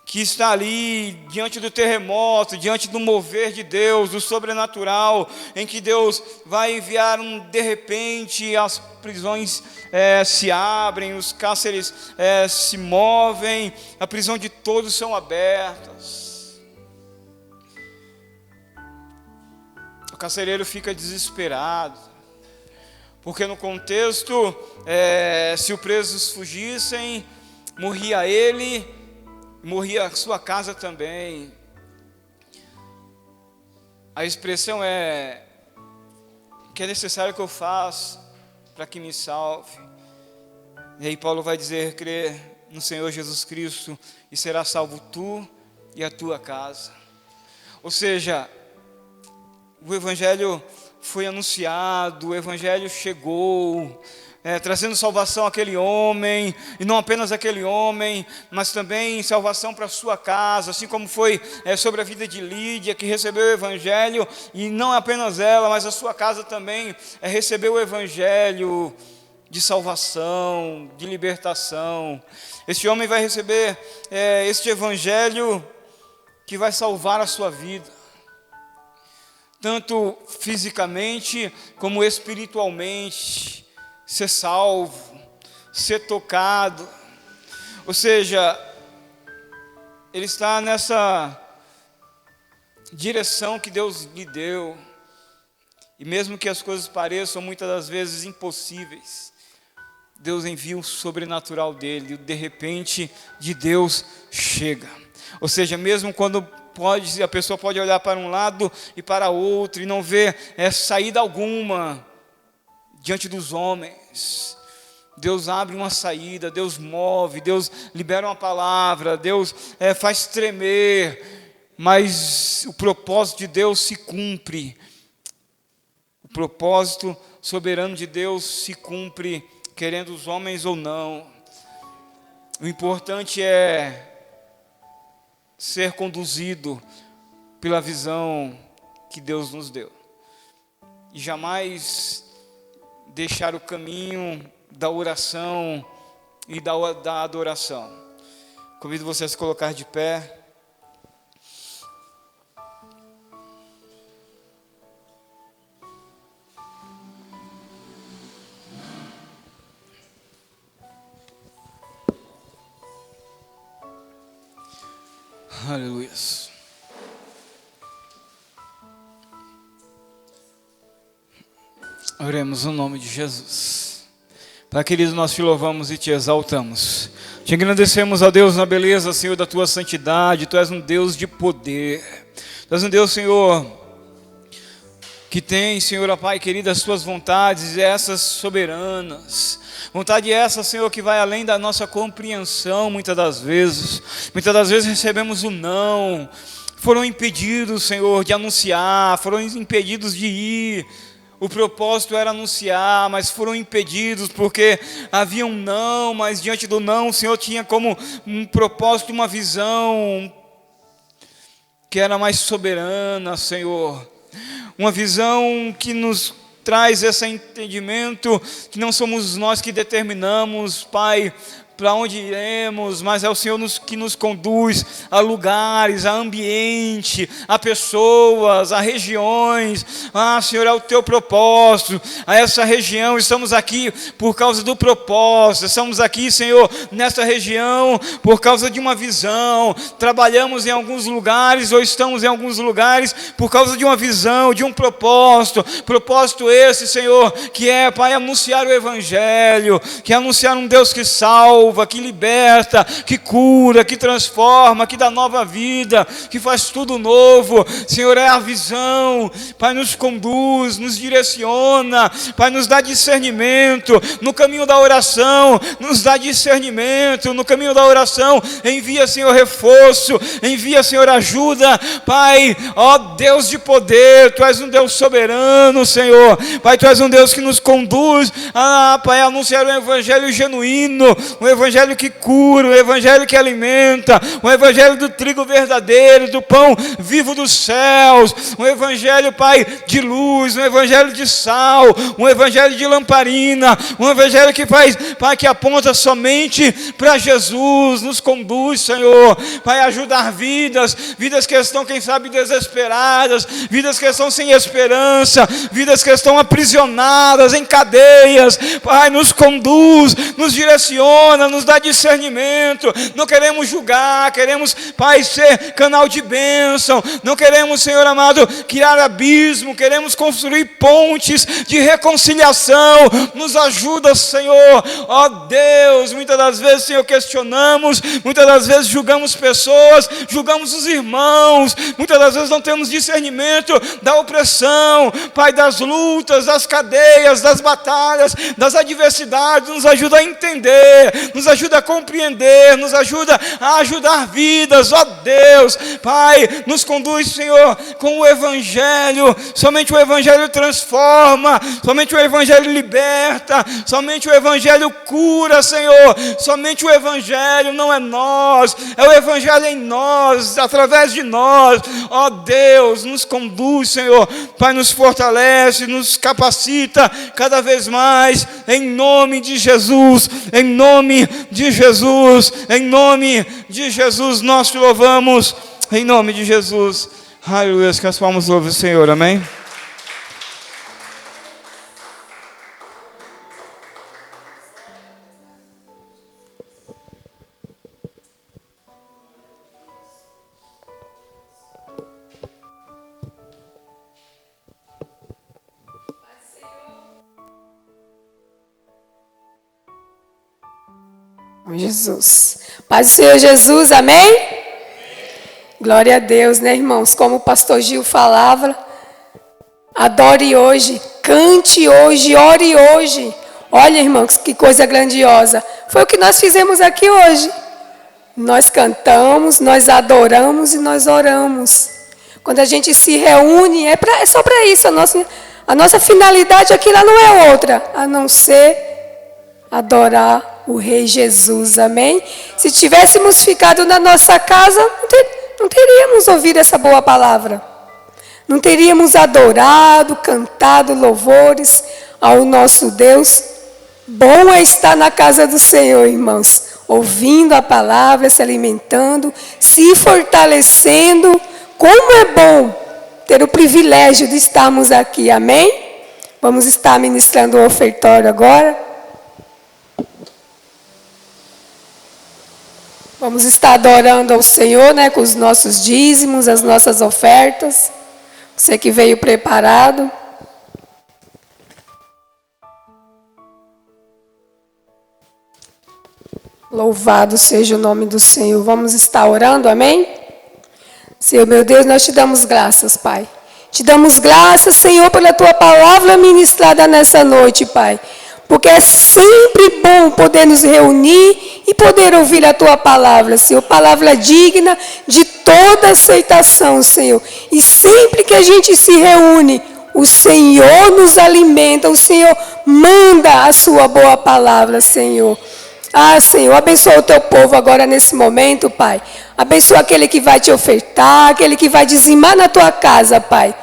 que está ali diante do terremoto, diante do mover de Deus, do sobrenatural, em que Deus vai enviar de repente, as prisões se abrem, os cárceres se movem, a prisão de todos são abertas. O carcereiro fica desesperado, porque no contexto, se os presos fugissem, morria ele, morria a sua casa também. A expressão é: que é necessário que eu faça para que me salve? E aí Paulo vai dizer: crê no Senhor Jesus Cristo e será salvo tu e a tua casa. Ou seja, o Evangelho foi anunciado, o Evangelho chegou, trazendo salvação àquele homem, e não apenas aquele homem, mas também salvação para a sua casa, assim como foi sobre a vida de Lídia, que recebeu o Evangelho, e não apenas ela, mas a sua casa também recebeu o Evangelho de salvação, de libertação. Este homem vai receber este Evangelho que vai salvar a sua vida, tanto fisicamente como espiritualmente, ser salvo, ser tocado. Ou seja, ele está nessa direção que Deus lhe deu, e mesmo que as coisas pareçam muitas das vezes impossíveis, Deus envia o sobrenatural dele, e de repente de Deus chega. Ou seja, mesmo quando a pessoa pode olhar para um lado e para outro e não ver saída alguma diante dos homens, Deus abre uma saída, Deus move, Deus libera uma palavra, Deus faz tremer, mas o propósito de Deus se cumpre. O propósito soberano de Deus se cumpre, querendo os homens ou não. O importante é ser conduzido pela visão que Deus nos deu, e jamais deixar o caminho da oração e da adoração. Convido você a se colocar de pé. Aleluia. Oremos no nome de Jesus. Pai querido, nós te louvamos e te exaltamos. Te agradecemos, ó Deus, na beleza, Senhor, da tua santidade. Tu és um Deus de poder. Tu és um Deus, Senhor, que tem, Senhor, ó Pai querido, as tuas vontades, essas soberanas. Vontade essa, Senhor, que vai além da nossa compreensão, muitas das vezes. Muitas das vezes recebemos o não. Foram impedidos, Senhor, de anunciar, foram impedidos de ir. O propósito era anunciar, mas foram impedidos porque havia um não, mas diante do não, o Senhor tinha como um propósito, uma visão que era mais soberana, Senhor. Uma visão que nos traz esse entendimento que não somos nós que determinamos, Pai, para onde iremos, mas é o Senhor que nos conduz a lugares, a ambiente, a pessoas, a regiões. Senhor, é o teu propósito, a essa região. Estamos aqui por causa do propósito, estamos aqui, Senhor, nessa região por causa de uma visão. Trabalhamos em alguns lugares ou estamos em alguns lugares por causa de uma visão, de um propósito esse, Senhor, que é, Pai, anunciar o Evangelho, que é anunciar um Deus que salva, que liberta, que cura, que transforma, que dá nova vida, que faz tudo novo. Senhor, é a visão. Pai, nos conduz, nos direciona, Pai, nos dá discernimento no caminho da oração, nos dá discernimento no caminho da oração. Envia, Senhor, reforço, envia, Senhor, ajuda, Pai, ó Deus de poder. Tu és um Deus soberano, Senhor. Pai, Tu és um Deus que nos conduz Pai, a anunciar um Evangelho genuíno, um Evangelho que cura, um Evangelho que alimenta, um Evangelho do trigo verdadeiro, do pão vivo dos céus, um Evangelho, Pai, de luz, um Evangelho de sal, um Evangelho de lamparina, um Evangelho que faz, Pai, que aponta somente para Jesus. Nos conduz, Senhor, Pai, a ajudar vidas que estão, quem sabe, desesperadas, vidas que estão sem esperança, vidas que estão aprisionadas em cadeias. Pai, nos conduz, nos direciona, nos dá discernimento. Não queremos julgar, queremos, Pai, ser canal de bênção. Não queremos, Senhor amado, criar abismo, queremos construir pontes de reconciliação. Nos ajuda, Senhor, ó Deus. Muitas das vezes, Senhor, questionamos, muitas das vezes julgamos pessoas, julgamos os irmãos, muitas das vezes não temos discernimento da opressão, Pai, das lutas, das cadeias, das batalhas, das adversidades. Nos ajuda a entender, nos ajuda a compreender, nos ajuda a ajudar vidas, ó Deus. Pai, nos conduz, Senhor, com o Evangelho. Somente o Evangelho transforma, somente o Evangelho liberta, somente o Evangelho cura, Senhor. Somente o Evangelho, não é nós, é o Evangelho em nós, através de nós, ó Deus. Nos conduz, Senhor, Pai, nos fortalece, nos capacita cada vez mais, em nome de Jesus, em nome de Jesus, em nome de Jesus, nós te louvamos, em nome de Jesus. Aleluia, que as palmas louvem o Senhor, amém? Jesus. Paz do Senhor Jesus, amém? Glória a Deus, né, irmãos? Como o pastor Gil falava, adore hoje, cante hoje, ore hoje. Olha, irmãos, que coisa grandiosa. Foi o que nós fizemos aqui hoje. Nós cantamos, nós adoramos e nós oramos. Quando a gente se reúne, é só para isso. A nossa finalidade aqui lá não é outra, a não ser adorar o Rei Jesus, amém? Se tivéssemos ficado na nossa casa, não teríamos ouvido essa boa palavra. Não teríamos adorado, cantado louvores ao nosso Deus. Bom é estar na casa do Senhor, irmãos, ouvindo a palavra, se alimentando, se fortalecendo. Como é bom ter o privilégio de estarmos aqui, amém? Vamos estar ministrando o ofertório agora. Vamos estar adorando ao Senhor, né, com os nossos dízimos, as nossas ofertas. Você que veio preparado. Louvado seja o nome do Senhor. Vamos estar orando, amém? Senhor, meu Deus, nós te damos graças, Pai. Te damos graças, Senhor, pela tua palavra ministrada nessa noite, Pai. Porque é sempre bom poder nos reunir e poder ouvir a tua palavra, Senhor. Palavra digna de toda aceitação, Senhor. E sempre que a gente se reúne, o Senhor nos alimenta, o Senhor manda a sua boa palavra, Senhor. Senhor, abençoa o teu povo agora nesse momento, Pai. Abençoa aquele que vai te ofertar, aquele que vai dizimar na tua casa, Pai.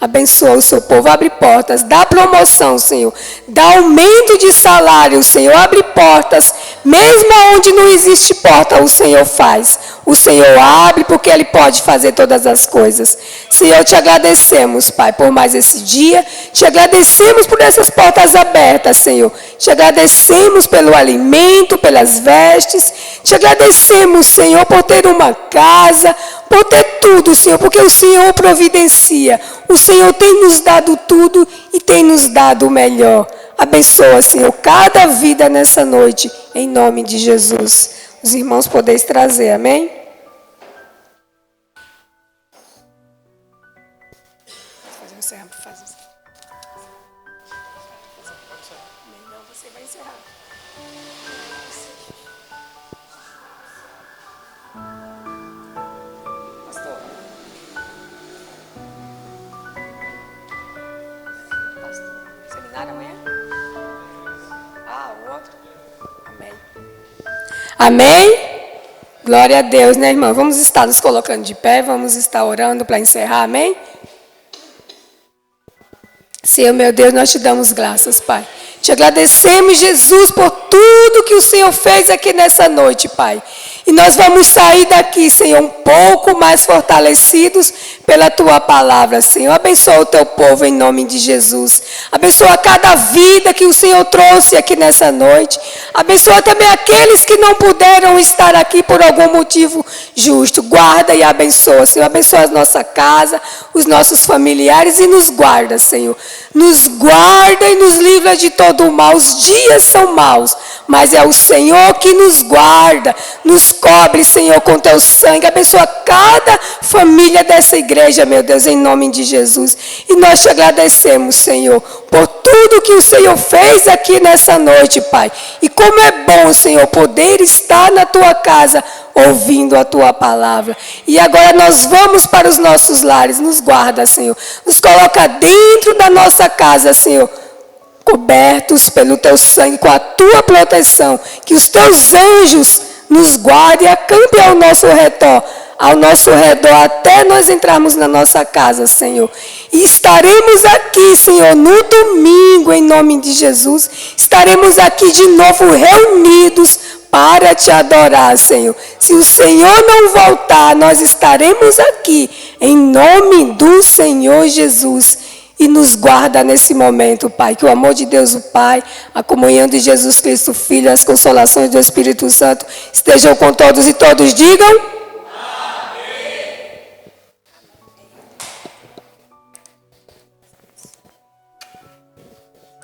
Abençoa o seu povo, abre portas, dá promoção, Senhor. Dá aumento de salário, Senhor. Abre portas Mesmo onde não existe porta, o Senhor faz. O Senhor abre porque Ele pode fazer todas as coisas. Senhor, te agradecemos, Pai, por mais esse dia. Te agradecemos por essas portas abertas, Senhor. Te agradecemos pelo alimento, pelas vestes. Te agradecemos, Senhor, por ter uma casa, por ter tudo, Senhor, porque o Senhor providencia. O Senhor tem nos dado tudo e tem nos dado o melhor. Abençoa, Senhor, cada vida nessa noite, em nome de Jesus. Os irmãos podeis trazer, amém? Não, você vai encerrar. Pastor. Seminário amanhã? O outro? Amém. Amém? Glória a Deus, né, irmã? Vamos estar nos colocando de pé, vamos estar orando para encerrar, amém? Senhor, meu Deus, nós te damos graças, Pai. Te agradecemos, Jesus, por tudo que o Senhor fez aqui nessa noite, Pai. E nós vamos sair daqui, Senhor, um pouco mais fortalecidos pela Tua palavra, Senhor. Abençoa o Teu povo em nome de Jesus. Abençoa cada vida que o Senhor trouxe aqui nessa noite. Abençoa também aqueles que não puderam estar aqui por algum motivo justo. Guarda e abençoa, Senhor. Abençoa a nossa casa, os nossos familiares e nos guarda, Senhor. Nos guarda e nos livra de todo o mal. Os dias são maus, mas é o Senhor que nos guarda, nos cobre, Senhor, com Teu sangue. Abençoa cada família dessa igreja, meu Deus, em nome de Jesus. E nós te agradecemos, Senhor, por tudo que o Senhor fez aqui nessa noite, Pai. E como é bom, Senhor, poder estar na Tua casa, ouvindo a Tua palavra. E agora nós vamos para os nossos lares. Nos guarda, Senhor. Nos coloca dentro da nossa casa, Senhor, cobertos pelo Teu sangue, com a Tua proteção. Que os Teus anjos nos guardem e acampem ao nosso redor, até nós entrarmos na nossa casa, Senhor. E estaremos aqui, Senhor, no domingo, em nome de Jesus. Estaremos aqui de novo reunidos para te adorar, Senhor. Se o Senhor não voltar, nós estaremos aqui, em nome do Senhor Jesus. E nos guarda nesse momento, Pai. Que o amor de Deus, o Pai, a comunhão de Jesus Cristo, Filho, as consolações do Espírito Santo estejam com todos e todos digam...